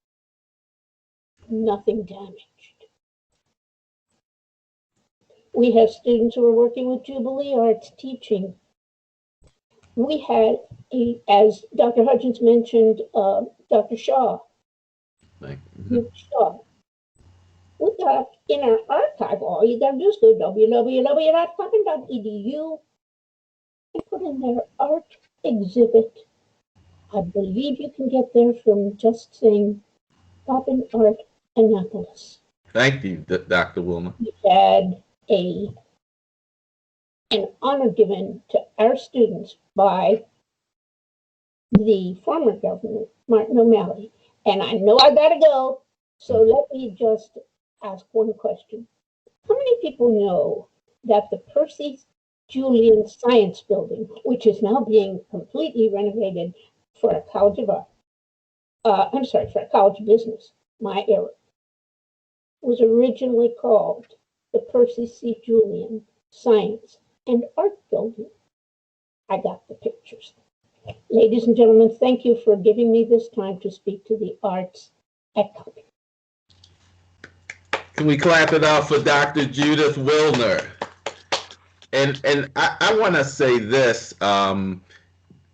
nothing damaged. We have students who are working with Jubilee Arts teaching. We had, as Dr. Hudgens mentioned, Dr. Shaw. Shaw. We got in our archive, all you got to do is go www.coppin.edu and put in their art exhibit. I believe you can get there from just saying Coppin Art Annapolis. Thank you, Dr. Wilner. We had an honor given to our students by the former governor, Martin O'Malley. And I know I gotta go, so let me just ask one question. How many people know that the Percy Julian Science Building, which is now being completely renovated for a college of art, for a college of business, my era, was originally called the Percy C. Julian Science and Art Building? I got the pictures. Ladies and gentlemen, thank you for giving me this time to speak to the arts at Coppin. Can we clap it up for Dr. Judith Wilner? And I want to say this, Dr.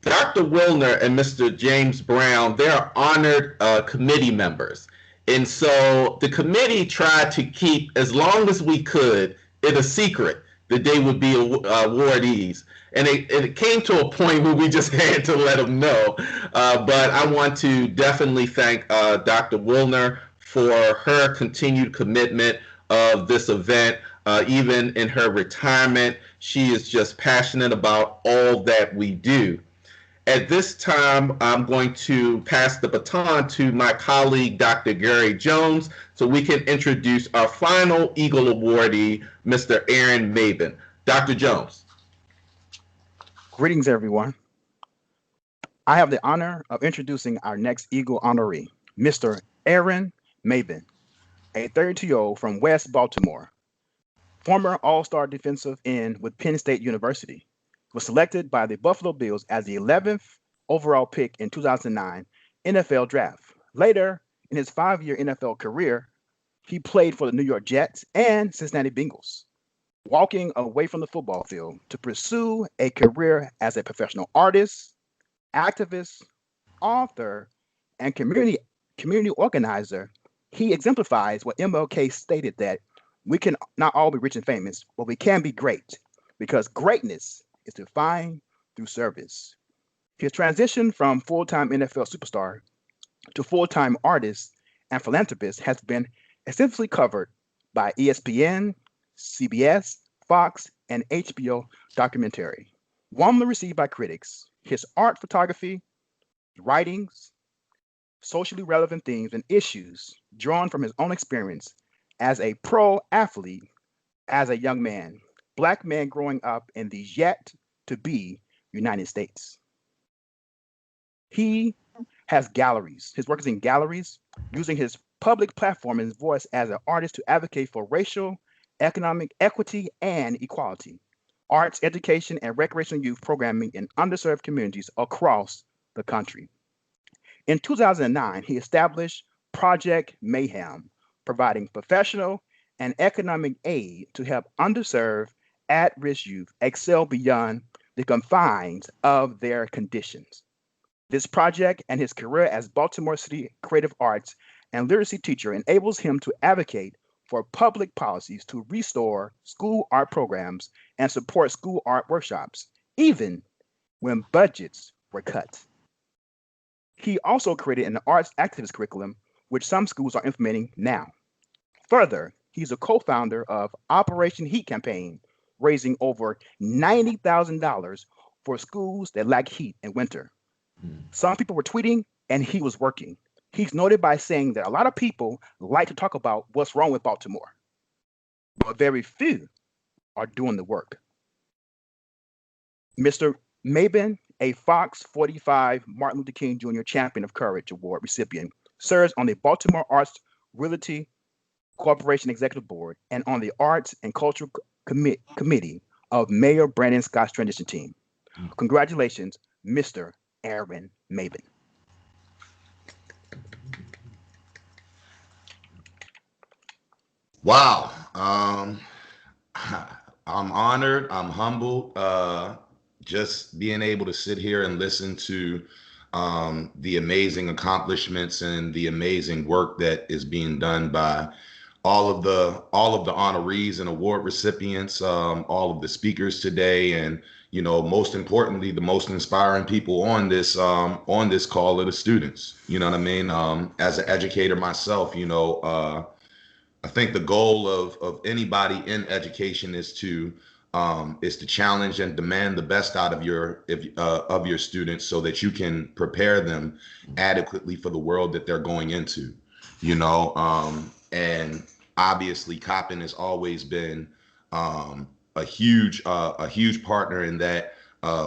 Wilner and Mr. James Brown, they're honored committee members. And so the committee tried to keep, as long as we could, it a secret that they would be awardees. And it came to a point where we just had to let them know. But I want to definitely thank Dr. Wilner for her continued commitment of this event. Even in her retirement, she is just passionate about all that we do. At this time, I'm going to pass the baton to my colleague, Dr. Gary Jones, so we can introduce our final Eagle awardee, Mr. Aaron Mabin. Dr. Jones. Greetings, everyone. I have the honor of introducing our next Eagle honoree, Mr. Aaron Mabin, a 32-year-old from West Baltimore, former All-Star defensive end with Penn State University, was selected by the Buffalo Bills as the 11th overall pick in 2009 NFL Draft. Later, in his 5-year NFL career, he played for the New York Jets and Cincinnati Bengals, walking away from the football field to pursue a career as a professional artist, activist, author, and community organizer. He exemplifies what MLK stated, that we can not all be rich and famous, but we can be great, because greatness is defined through service. His transition from full-time NFL superstar to full-time artist and philanthropist has been extensively covered by ESPN, CBS, Fox, and HBO documentary. Warmly received by critics, his art photography, writings, socially relevant themes and issues drawn from his own experience as a pro athlete, as a young man, Black man growing up in the yet to be United States. He has galleries. His work is in galleries, using his public platform and his voice as an artist to advocate for racial, economic equity, and equality, arts, education, and recreational youth programming in underserved communities across the country. In 2009, he established Project Mayhem, providing professional and economic aid to help underserved, at-risk youth excel beyond the confines of their conditions. This project and his career as Baltimore City creative arts and literacy teacher enables him to advocate for public policies to restore school art programs and support school art workshops, even when budgets were cut. He also created an arts activist curriculum, which some schools are implementing now. Further, he's a co-founder of Operation Heat Campaign, raising over $90,000 for schools that lack heat in winter. Some people were tweeting, and he was working. He's noted by saying that a lot of people like to talk about what's wrong with Baltimore, but very few are doing the work. Mr. Mabin, a Fox 45 Martin Luther King Jr. Champion of Courage Award recipient, serves on the Baltimore Arts Realty Corporation Executive Board and on the Arts and Cultural Committee of Mayor Brandon Scott's transition team. Congratulations, Mr. Aaron Mabin. Wow. I'm honored. I'm humbled. Just being able to sit here and listen to the amazing accomplishments and the amazing work that is being done by all of the honorees and award recipients, all of the speakers today, and most importantly, the most inspiring people on this call are the students. You know what I mean? As an educator myself, I think the goal of anybody in education is to challenge and demand the best out of your students so that you can prepare them adequately for the world that they're going into. And obviously Coppin has always been a huge partner in that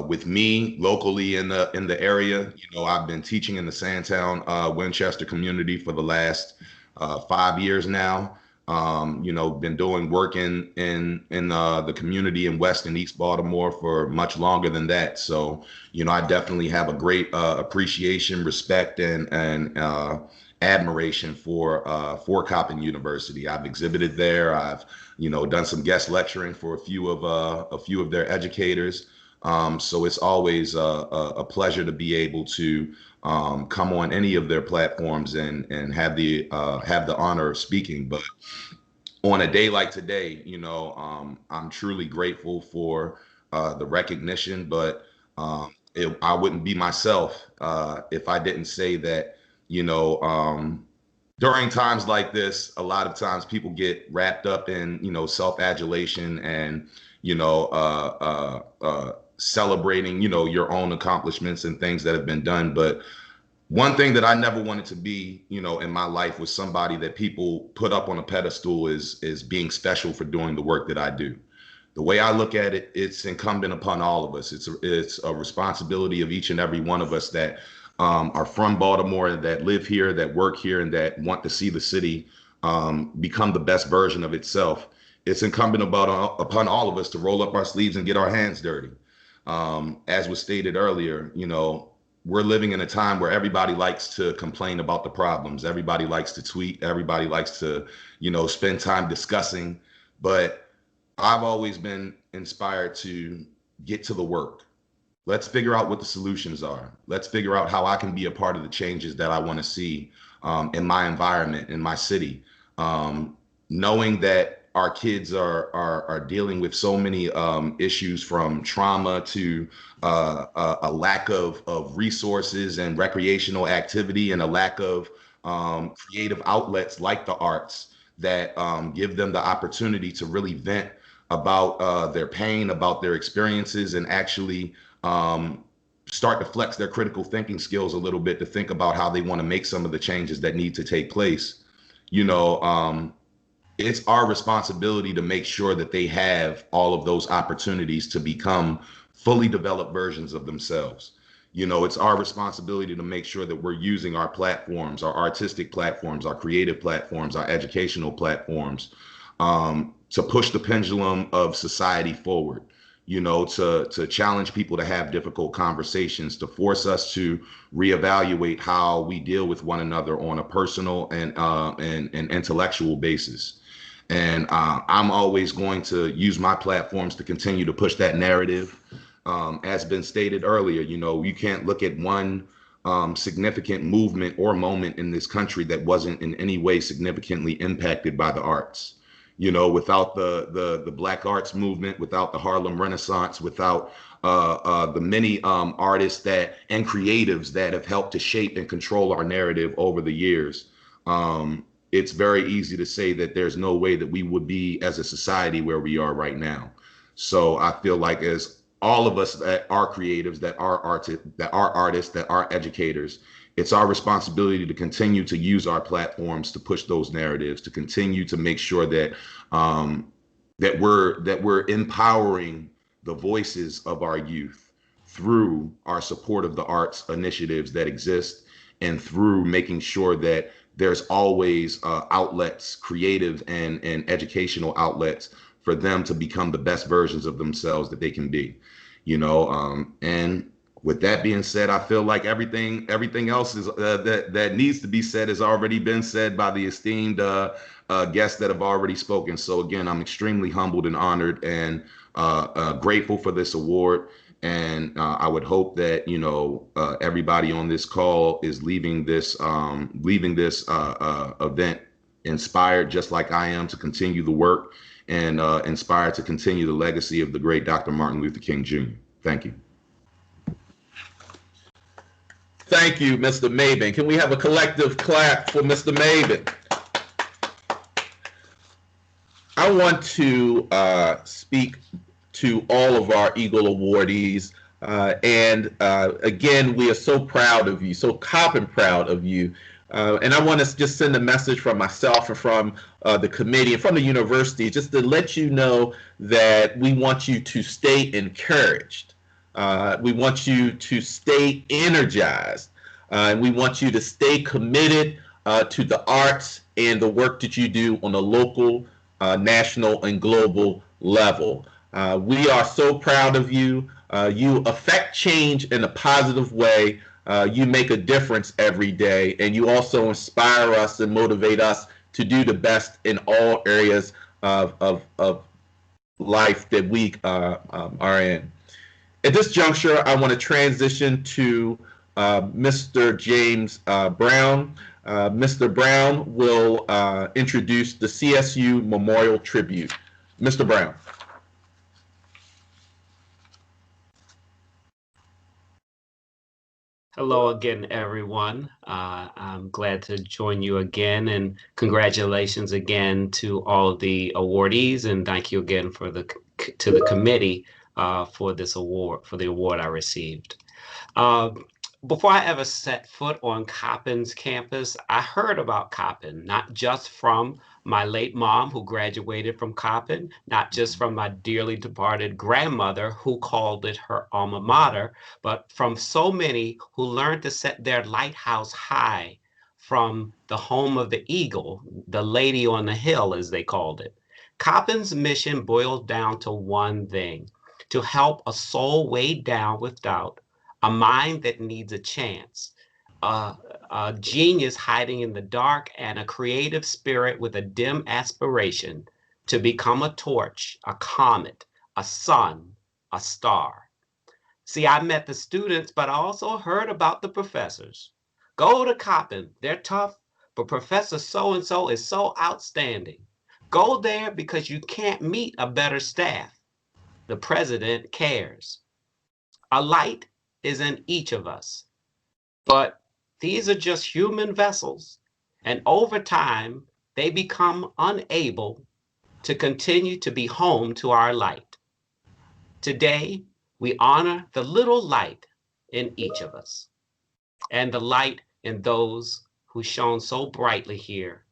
with me locally in the area. I've been teaching in the Sandtown Winchester community for the last 5 years now. Been doing work in the community in West and East Baltimore for much longer than that. So, I definitely have a great appreciation, respect, and admiration for Coppin University. I've exhibited there. I've done some guest lecturing for a few of their educators. So it's always a pleasure to be able to come on any of their platforms and have the honor of speaking. But on a day like today, I'm truly grateful for the recognition. But I wouldn't be myself if I didn't say that. During times like this, a lot of times people get wrapped up in self-adulation and celebrating your own accomplishments and things that have been done. But one thing that I never wanted to be in my life was somebody that people put up on a pedestal is being special for doing the work that I do. The way I look at it, it's incumbent upon all of us. It's a responsibility of each and every one of us that are from Baltimore, that live here, that work here, and that want to see the city become the best version of itself. It's incumbent upon all of us to roll up our sleeves and get our hands dirty. As was stated earlier, we're living in a time where everybody likes to complain about the problems. Everybody likes to tweet. Everybody likes to, spend time discussing. But I've always been inspired to get to the work. Let's figure out what the solutions are. Let's figure out how I can be a part of the changes that I want to see in my environment, in my city. Knowing that our kids are dealing with so many issues, from trauma to a lack of resources and recreational activity, and a lack of creative outlets like the arts that give them the opportunity to really vent about their pain, about their experiences, and actually start to flex their critical thinking skills a little bit to think about how they want to make some of the changes that need to take place. It's our responsibility to make sure that they have all of those opportunities to become fully developed versions of themselves. You know, it's our responsibility to make sure that we're using our platforms, our artistic platforms, our creative platforms, our educational platforms, to push the pendulum of society forward, you know, to challenge people to have difficult conversations, to force us to reevaluate how we deal with one another on a personal and intellectual basis. And I'm always going to use my platforms to continue to push that narrative. As been stated earlier, you know, you can't look at one significant movement or moment in this country that wasn't in any way significantly impacted by the arts. You know, without the Black arts movement, without the Harlem Renaissance, without the many artists that and creatives that have helped to shape and control our narrative over the years, it's very easy to say that there's no way that we would be as a society where we are right now. So I feel like as all of us that are creatives, that are artists, that are educators, it's our responsibility to continue to use our platforms to push those narratives, to continue to make sure that that we're empowering the voices of our youth through our support of the arts initiatives that exist, and through making sure that there's always outlets, creative and educational outlets for them to become the best versions of themselves that they can be, you know. And with that being said, I feel like everything else is that needs to be said has already been said by the esteemed guests that have already spoken. So again, I'm extremely humbled and honored and grateful for this award. And I would hope that, you know, everybody on this call is leaving this event inspired, just like I am, to continue the work and inspired to continue the legacy of the great Dr. Martin Luther King Jr. Thank you. Thank you, Mr. Maben. Can we have a collective clap for Mr. Maben? I want to speak to all of our Eagle awardees. Again, we are so proud of you, so copping proud of you. And I want to just send a message from myself and from the committee and from the university, just to let you know that we want you to stay encouraged. We want you to stay energized. And we want you to stay committed to the arts and the work that you do on a local, national, and global level. We are so proud of you. You affect change in a positive way. You make a difference every day, and you also inspire us and motivate us to do the best in all areas of life that we are in. At this juncture, I want to transition to Mr. James Brown. Mr. Brown will introduce the CSU Memorial Tribute. Mr. Brown. Hello again, everyone. I'm glad to join you again, and congratulations again to all of the awardees, and thank you again to the committee for this award, for the award I received. Before I ever set foot on Coppin's campus, I heard about Coppin, not just from my late mom who graduated from Coppin, not just from my dearly departed grandmother who called it her alma mater, but from so many who learned to set their lighthouse high from the home of the eagle, the lady on the hill, as they called it. Coppin's mission boiled down to one thing: to help a soul weighed down with doubt, a mind that needs a chance, a genius hiding in the dark, and a creative spirit with a dim aspiration to become a torch, a comet, a sun, a star. See, I met the students, but I also heard about the professors. Go to Coppin, they're tough, but Professor so-and-so is so outstanding. Go there because you can't meet a better staff. The president cares. A light is in each of us, but these are just human vessels, and over time they become unable to continue to be home to our light. Today we honor the little light in each of us, and the light in those who shone so brightly here.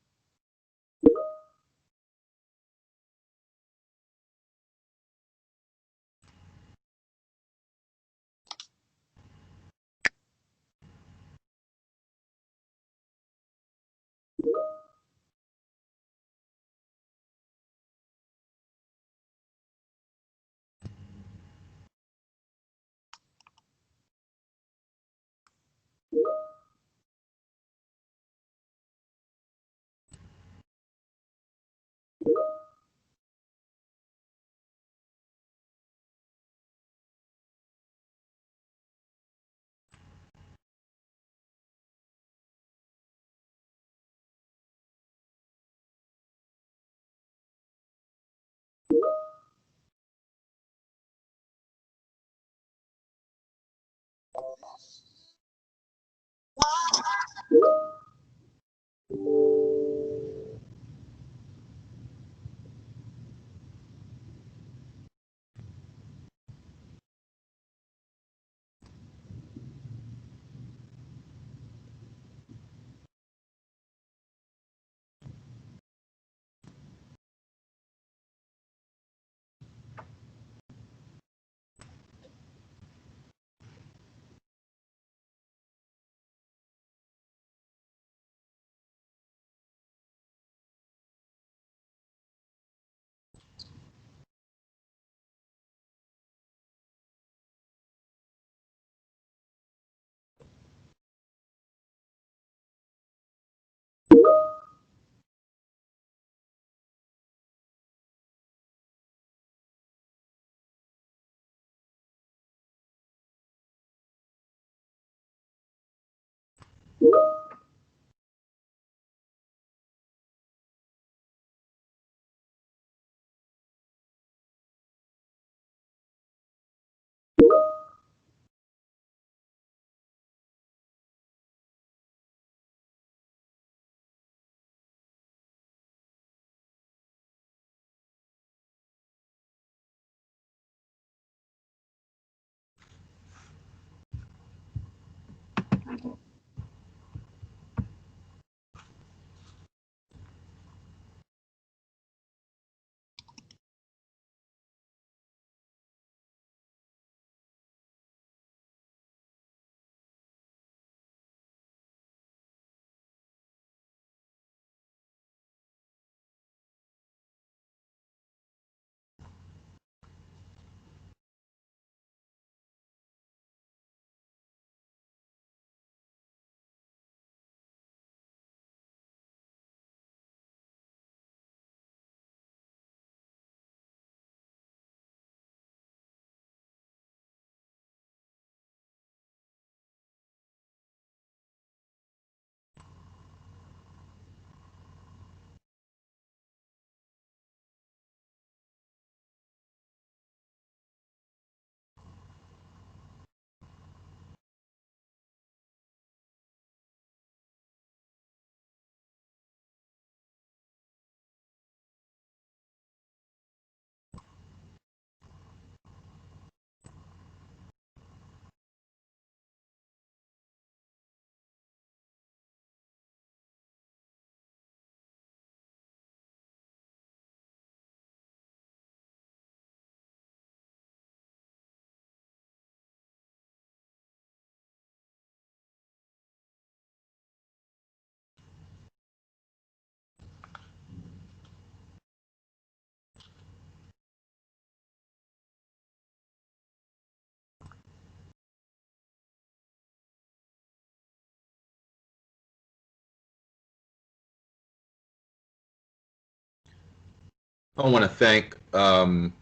I want to thank Mr.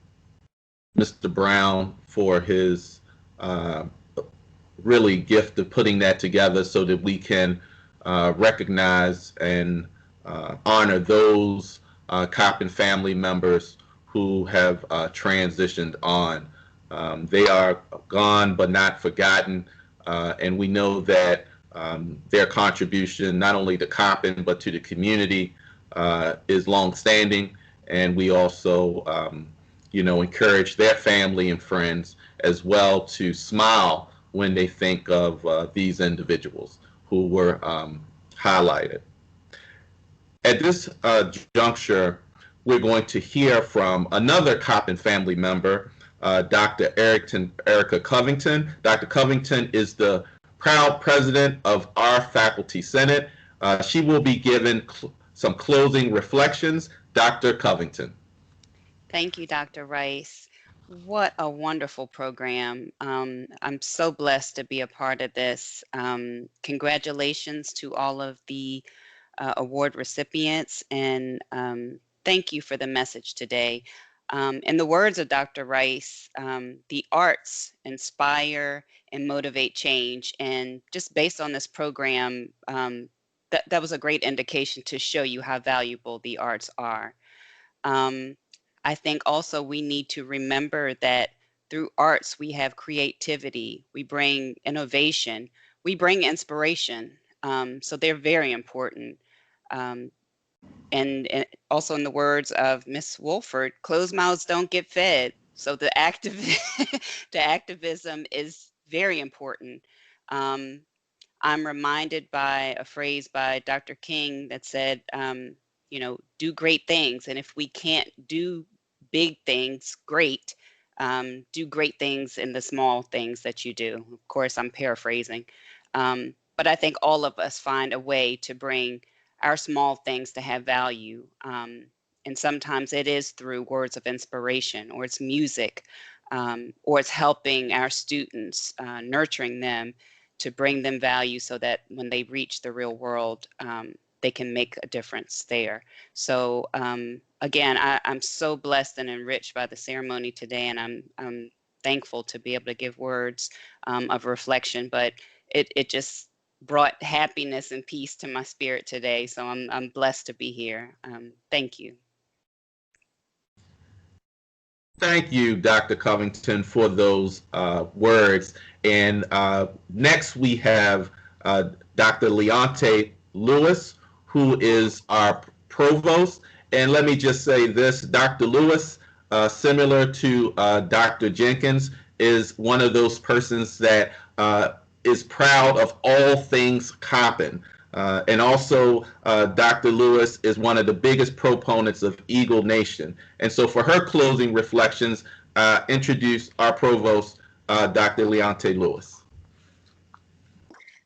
Brown for his uh, really gift of putting that together so that we can recognize and honor those Coppin family members who have transitioned on. They are gone but not forgotten, and we know that their contribution not only to Coppin but to the community is longstanding, and we also encourage their family and friends as well to smile when they think of these individuals who were highlighted. At this juncture, we're going to hear from another Coppin family member, Dr. Erica Covington. Dr. Covington is the proud president of our faculty senate. She will be given some closing reflections. Dr. Covington. Thank you, Dr. Rice. What a wonderful program. I'm so blessed to be a part of this. Congratulations to all of the award recipients, and thank you for the message today. In the words of Dr. Rice, the arts inspire and motivate change. And just based on this program, that was a great indication to show you how valuable the arts are. I think also we need to remember that through arts, we have creativity, we bring innovation, we bring inspiration. So they're very important. And also, in the words of Miss Wolford, closed mouths don't get fed. So the the activism is very important. I'm reminded by a phrase by Dr. King that said, do great things. And if we can't do big things, great, do great things in the small things that you do. Of course, I'm paraphrasing. But I think all of us find a way to bring our small things to have value. And sometimes it is through words of inspiration, or it's music, or it's helping our students, nurturing them to bring them value so that when they reach the real world, they can make a difference there. So again, I'm so blessed and enriched by the ceremony today, and I'm thankful to be able to give words of reflection, but it just brought happiness and peace to my spirit today. So I'm blessed to be here. Thank you. Thank you, Dr. Covington, for those words. And next we have Dr. Leonte Lewis, who is our provost. And let me just say this, Dr. Lewis, similar to Dr. Jenkins, is one of those persons that is proud of all things Coppin. And also, Dr. Lewis is one of the biggest proponents of Eagle Nation. And so for her closing reflections, introduce our provost, Dr. Leonte Lewis.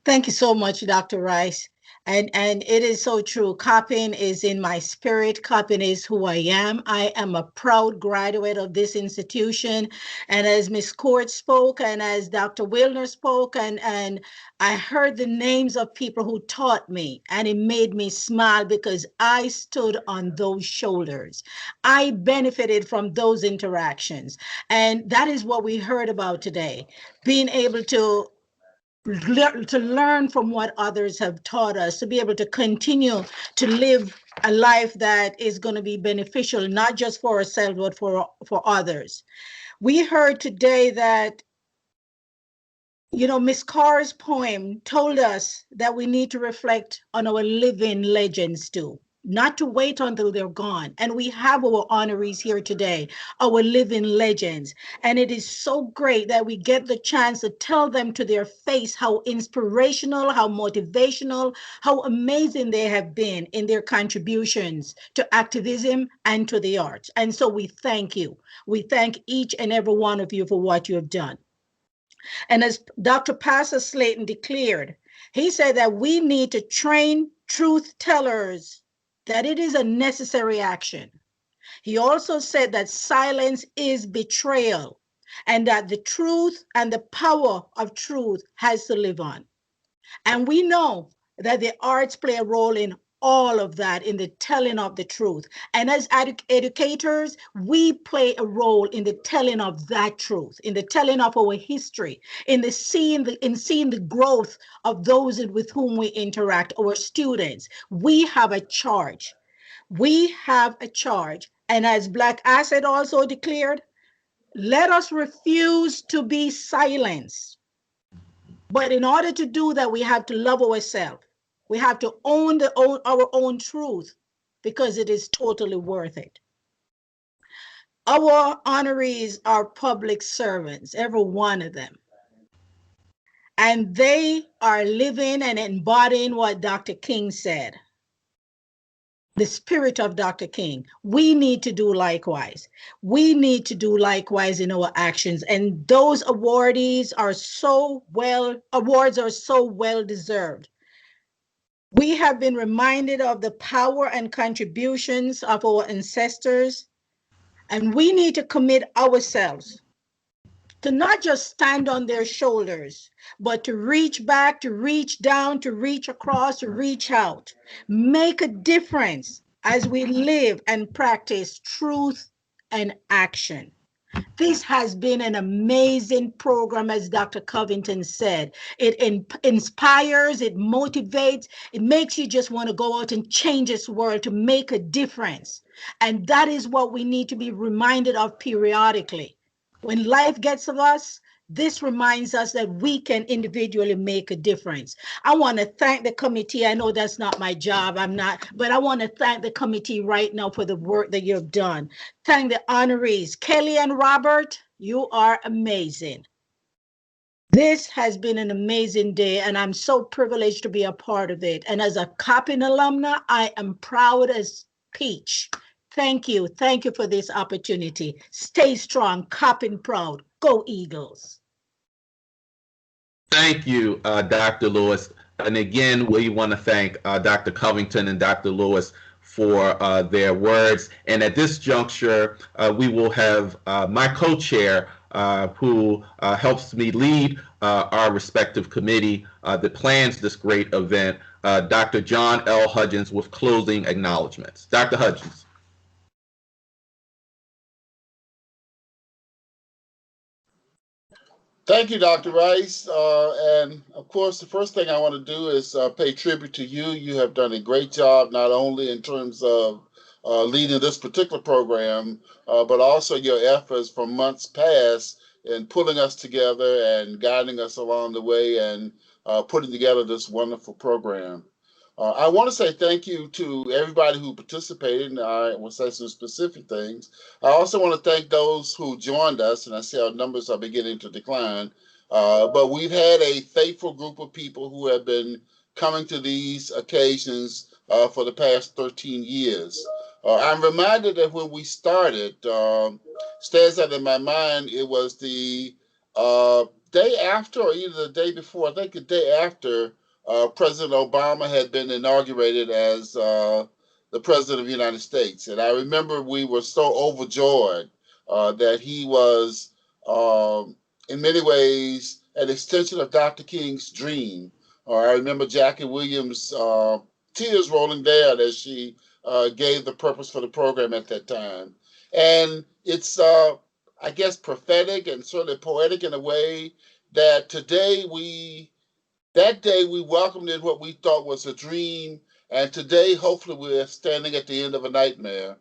Thank you so much, Dr. Rice. And it is so true. Coppin is in my spirit. Coppin is who I am. I am a proud graduate of this institution. And as Ms. Court spoke, and as Dr. Wilner spoke, and I heard the names of people who taught me, and it made me smile because I stood on those shoulders. I benefited from those interactions. And that is what we heard about today, being able to learn from what others have taught us, to be able to continue to live a life that is going to be beneficial, not just for ourselves, but for others. We heard today that, Miss Carr's poem told us that we need to reflect on our living legends too, not to wait until they're gone. And we have our honorees here today, our living legends. And it is so great that we get the chance to tell them to their face how inspirational, how motivational, how amazing they have been in their contributions to activism and to the arts. And so we thank you. We thank each and every one of you for what you have done. And as Dr. Pastor Slayton declared, he said that we need to train truth tellers, that it is a necessary action. He also said that silence is betrayal, and that the truth and the power of truth has to live on. And we know that the arts play a role in all of that, in the telling of the truth. And as educators, we play a role in the telling of that truth, in the telling of our history, in seeing the growth of those with whom we interact, our students. We have a charge. We have a charge. And as Black Asset also declared, let us refuse to be silenced. But in order to do that, we have to love ourselves. We have to own our own truth, because it is totally worth it. Our honorees are public servants, every one of them. And they are living and embodying what Dr. King said. The spirit of Dr. King. We need to do likewise. We need to do likewise in our actions. And those awardees are awards are so well deserved. We have been reminded of the power and contributions of our ancestors, and we need to commit ourselves to not just stand on their shoulders, but to reach back, to reach down, to reach across, to reach out, make a difference as we live and practice truth and action. This has been an amazing program, as Dr. Covington said. It inspires, it motivates, it makes you just want to go out and change this world, to make a difference. And that is what we need to be reminded of periodically. When life gets to us, this reminds us that we can individually make a difference. I want to thank the committee. I know that's not my job. But I want to thank the committee right now for the work that you've done. Thank the honorees. Kelly and Robert, you are amazing. This has been an amazing day, and I'm so privileged to be a part of it. And as a Coppin alumna, I am proud as Peach. Thank you. Thank you for this opportunity. Stay strong, Coppin proud. Go Eagles. Thank you, Dr. Lewis. And again, we want to thank Dr. Covington and Dr. Lewis for their words. And at this juncture, we will have my co-chair, who helps me lead our respective committee that plans this great event, Dr. John L. Hudgens, with closing acknowledgments. Dr. Hudgens. Thank you, Dr. Rice. And of course, the first thing I want to do is pay tribute to you. You have done a great job, not only in terms of leading this particular program, but also your efforts from months past in pulling us together and guiding us along the way and putting together this wonderful program. I want to say thank you to everybody who participated, and I will say some specific things. I also want to thank those who joined us, and I see our numbers are beginning to decline, but we've had a faithful group of people who have been coming to these occasions for the past 13 years. I'm reminded that when we started, stands out in my mind, it was the day after or either the day before, I think the day after, President Obama had been inaugurated as the President of the United States. And I remember we were so overjoyed that he was, in many ways, an extension of Dr. King's dream. I remember Jackie Williams' tears rolling down as she gave the purpose for the program at that time. And it's, I guess, prophetic and certainly poetic in a way that that day we welcomed in what we thought was a dream, and today hopefully we're standing at the end of a nightmare.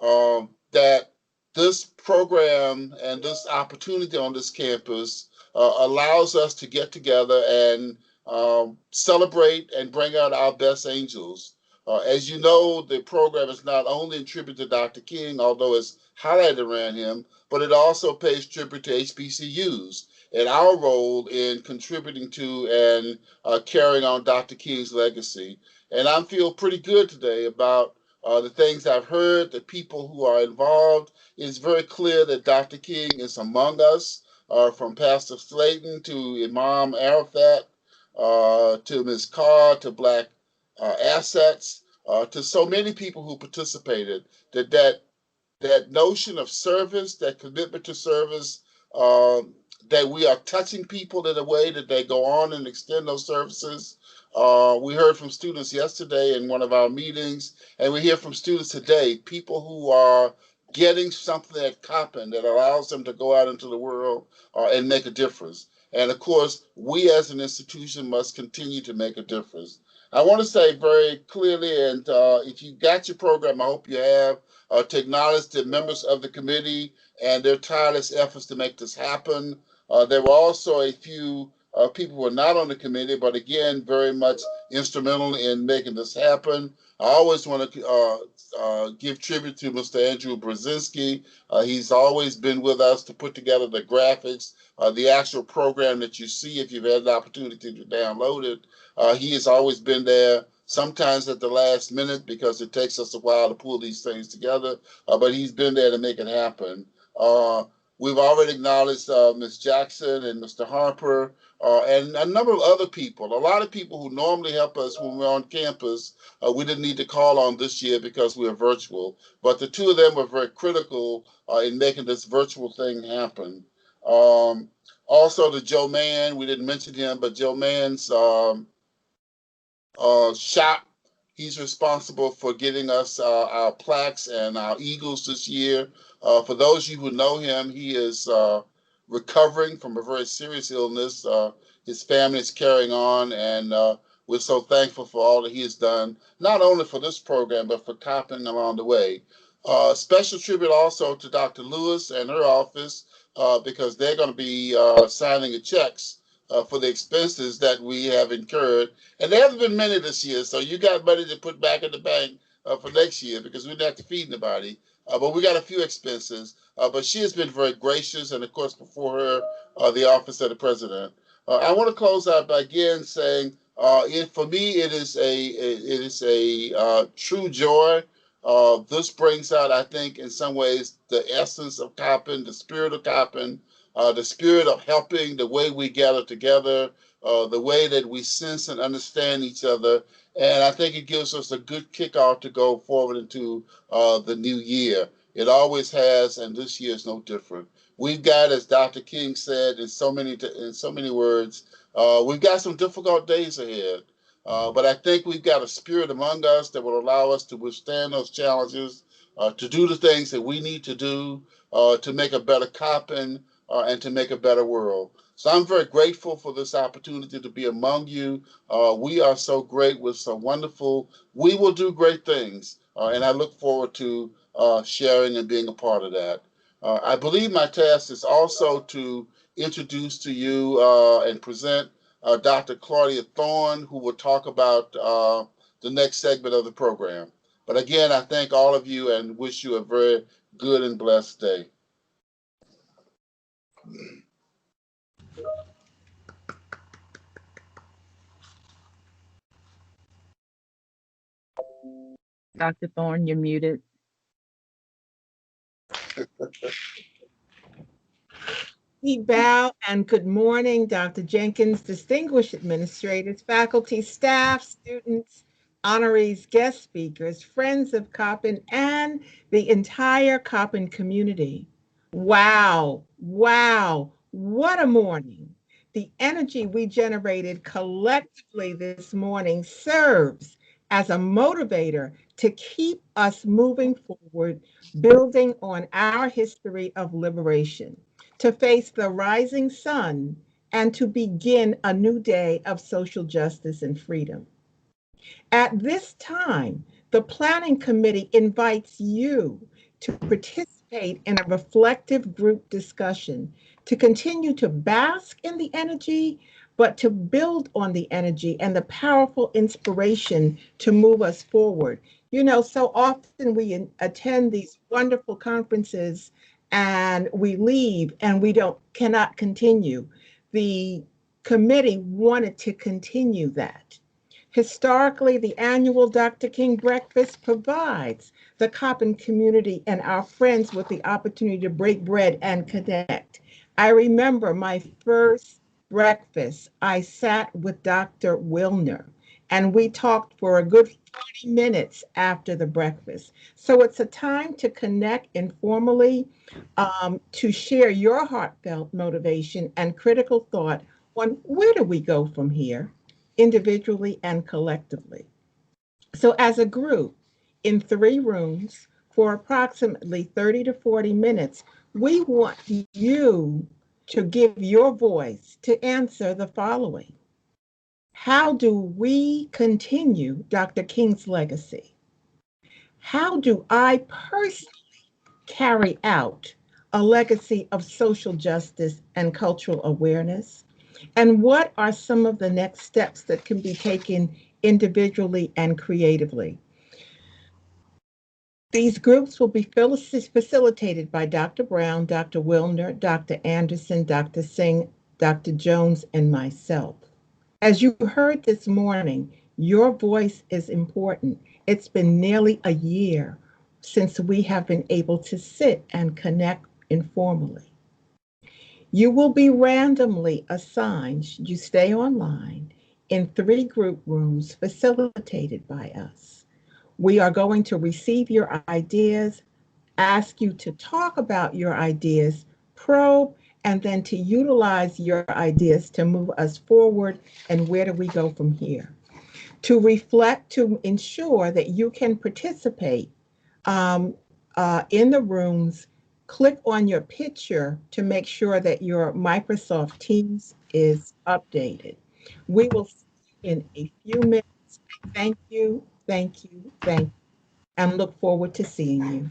That this program and this opportunity on this campus allows us to get together and celebrate and bring out our best angels. As you know, the program is not only in tribute to Dr. King, although it's highlighted around him, but it also pays tribute to HBCUs and our role in contributing to and carrying on Dr. King's legacy. And I feel pretty good today about the things I've heard, the people who are involved. It's very clear that Dr. King is among us, from Pastor Slayton to Imam Arafat, to Ms. Carr, to Black Assets, to so many people who participated, that notion of service, that commitment to service, that we are touching people in a way that they go on and extend those services. We heard from students yesterday in one of our meetings, and we hear from students today, people who are getting something at Coppin that allows them to go out into the world and make a difference. And of course, we as an institution must continue to make a difference. I want to say very clearly, and if you got your program, I hope you have, to acknowledge the members of the committee and their tireless efforts to make this happen. There were also a few people who were not on the committee, but again, very much instrumental in making this happen. I always want to give tribute to Mr. Andrew Brzezinski. He's always been with us to put together the graphics, the actual program that you see if you've had the opportunity to download it. He has always been there, sometimes at the last minute because it takes us a while to pull these things together, but he's been there to make it happen. We've already acknowledged Ms. Jackson and Mr. Harper and a number of other people. A lot of people who normally help us when we're on campus, we didn't need to call on this year because we are virtual. But the two of them were very critical in making this virtual thing happen. Also to Joe Mann, we didn't mention him, but Joe Mann's shop, he's responsible for getting us our plaques and our Eagles this year. For those of you who know him, he is recovering from a very serious illness. His family is carrying on, and we're so thankful for all that he has done, not only for this program, but for Coppin along the way. Special tribute also to Dr. Lewis and her office because they're going to be signing the checks for the expenses that we have incurred. And there haven't been many this year, so you got money to put back in the bank for next year because we didn't have to feed nobody. But we got a few expenses. But she has been very gracious, and of course, before her, the office of the president. I want to close out by again saying, for me, it is a true joy. This brings out, I think, in some ways, the essence of Coppin, the spirit of Coppin, the spirit of helping, the way we gather together, the way that we sense and understand each other. And I think it gives us a good kickoff to go forward into the new year. It always has, and this year is no different. We've got, as Dr. King said in so many words, we've got some difficult days ahead. But I think we've got a spirit among us that will allow us to withstand those challenges, to do the things that we need to do, to make a better Coppin, and to make a better world. So I'm very grateful for this opportunity to be among you. We are so great. We're so wonderful. We will do great things. And I look forward to sharing and being a part of that. I believe my task is also to introduce to you and present Dr. Claudia Thorne, who will talk about the next segment of the program. But again, I thank all of you and wish you a very good and blessed day. Dr. Thorne, you're muted. We bow and good morning, Dr. Jenkins, distinguished administrators, faculty, staff, students, honorees, guest speakers, friends of Coppin, and the entire Coppin community. Wow, wow, what a morning. The energy we generated collectively this morning serves as a motivator to keep us moving forward, building on our history of liberation, to face the rising sun, and to begin a new day of social justice and freedom. At this time, the Planning Committee invites you to participate in a reflective group discussion, to continue to bask in the energy, but to build on the energy and the powerful inspiration to move us forward. You know, so often we attend these wonderful conferences and we leave and we cannot continue. The committee wanted to continue that. Historically, the annual Dr. King Breakfast provides the Coppin community and our friends with the opportunity to break bread and connect. I remember my first breakfast, I sat with Dr. Wilner, and we talked for a good 40 minutes after the breakfast. So it's a time to connect informally, to share your heartfelt motivation and critical thought on where do we go from here, individually and collectively. So as a group, in 3 rooms for approximately 30 to 40 minutes, we want you to give your voice to answer the following. How do we continue Dr. King's legacy? How do I personally carry out a legacy of social justice and cultural awareness? And what are some of the next steps that can be taken individually and creatively? These groups will be facilitated by Dr. Brown, Dr. Wilner, Dr. Anderson, Dr. Singh, Dr. Jones, and myself. As you heard this morning, your voice is important. It's been nearly a year since we have been able to sit and connect informally. You will be randomly assigned, should you stay online, in 3 group rooms facilitated by us. We are going to receive your ideas, ask you to talk about your ideas, probe, and then to utilize your ideas to move us forward and where do we go from here. To reflect, to ensure that you can participate in the rooms, click on your picture to make sure that your Microsoft Teams is updated. We will see you in a few minutes. Thank you, thank you, thank you, and look forward to seeing you.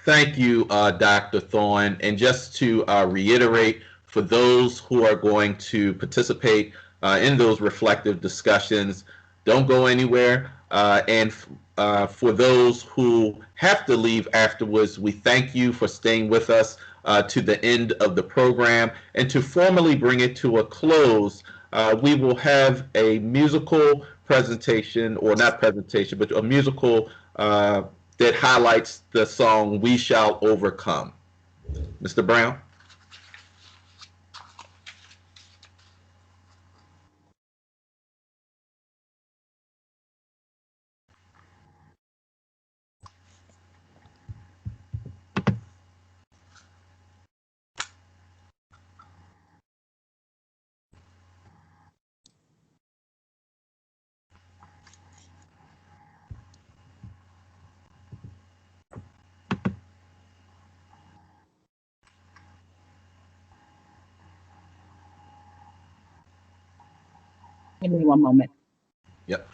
Thank you, Dr. Thorne. And just to reiterate, for those who are going to participate in those reflective discussions, don't go anywhere. And for those who have to leave afterwards, we thank you for staying with us to the end of the program. And to formally bring it to a close, we will have a musical presentation, or not presentation, but a musical that highlights the song "We Shall Overcome." Mr. Brown? Give me one moment. Yep.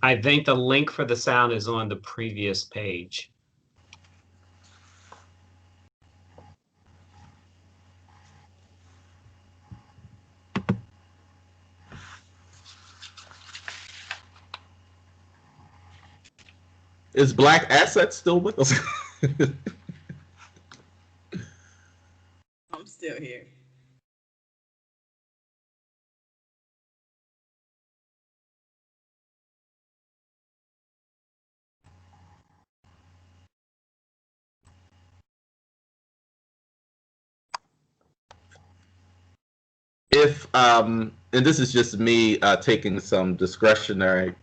I think the link for the sound is on the previous page. Is Black Asset still with us? I'm still here. If and this is just me taking some discretionary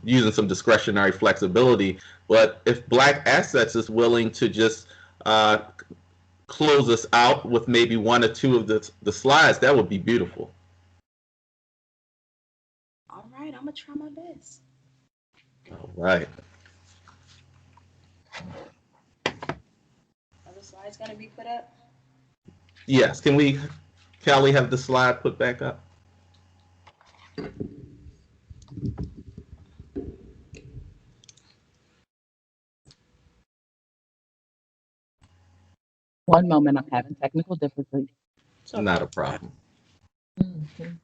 using some discretionary flexibility, but if Black Assets is willing to just close us out with maybe one or two of the slides, that would be beautiful. All right, I'm gonna try my best. All right. Are the slides gonna be put up? Yes. Can we have the slide put back up? One moment, I'm having technical difficulties. Not a problem. Mhm.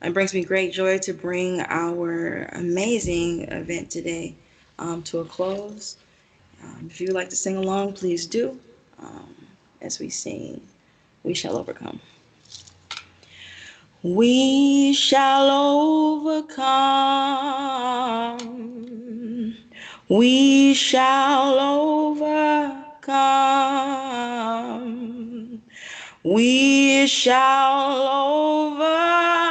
It brings me great joy to bring our amazing event today to a close. If you would like to sing along, please do as we sing, "We Shall Overcome." We shall overcome. We shall overcome. We shall overcome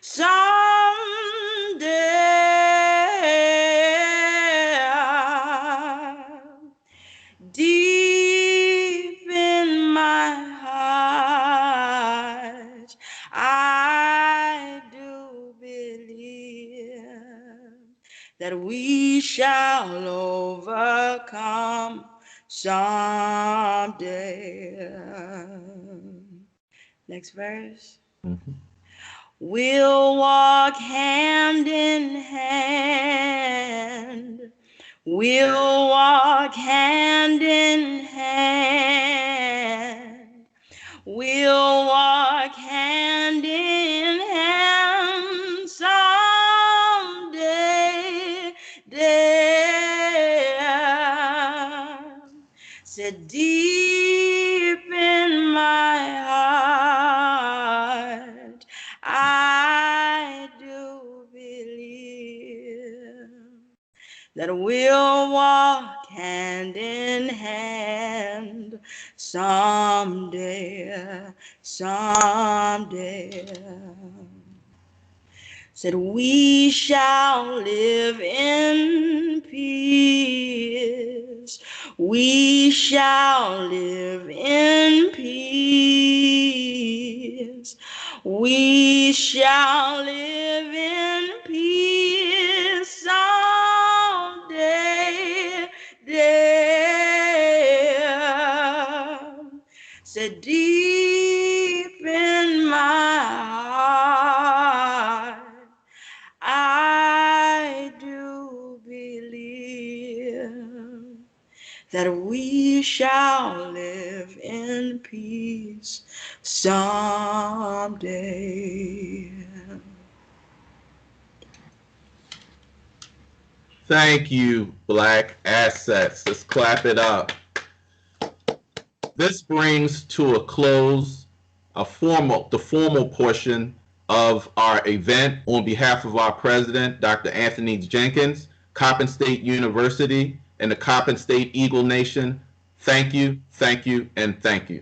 someday. Deep in my heart, I do believe that we shall overcome someday. Next verse. Mm-hmm. We'll walk hand in hand. We'll walk hand in hand. We'll walk hand in hand someday. Said deep in my that we'll walk hand in hand someday, someday. Said we shall live in peace. We shall live in peace. We shall live in peace someday, said deep in my heart, I do believe that we shall live in peace someday. Thank you, Black Assets. Let's clap it up. This brings to a close the formal portion of our event. On behalf of our president, Dr. Anthony Jenkins, Coppin State University, and the Coppin State Eagle Nation, thank you, and thank you.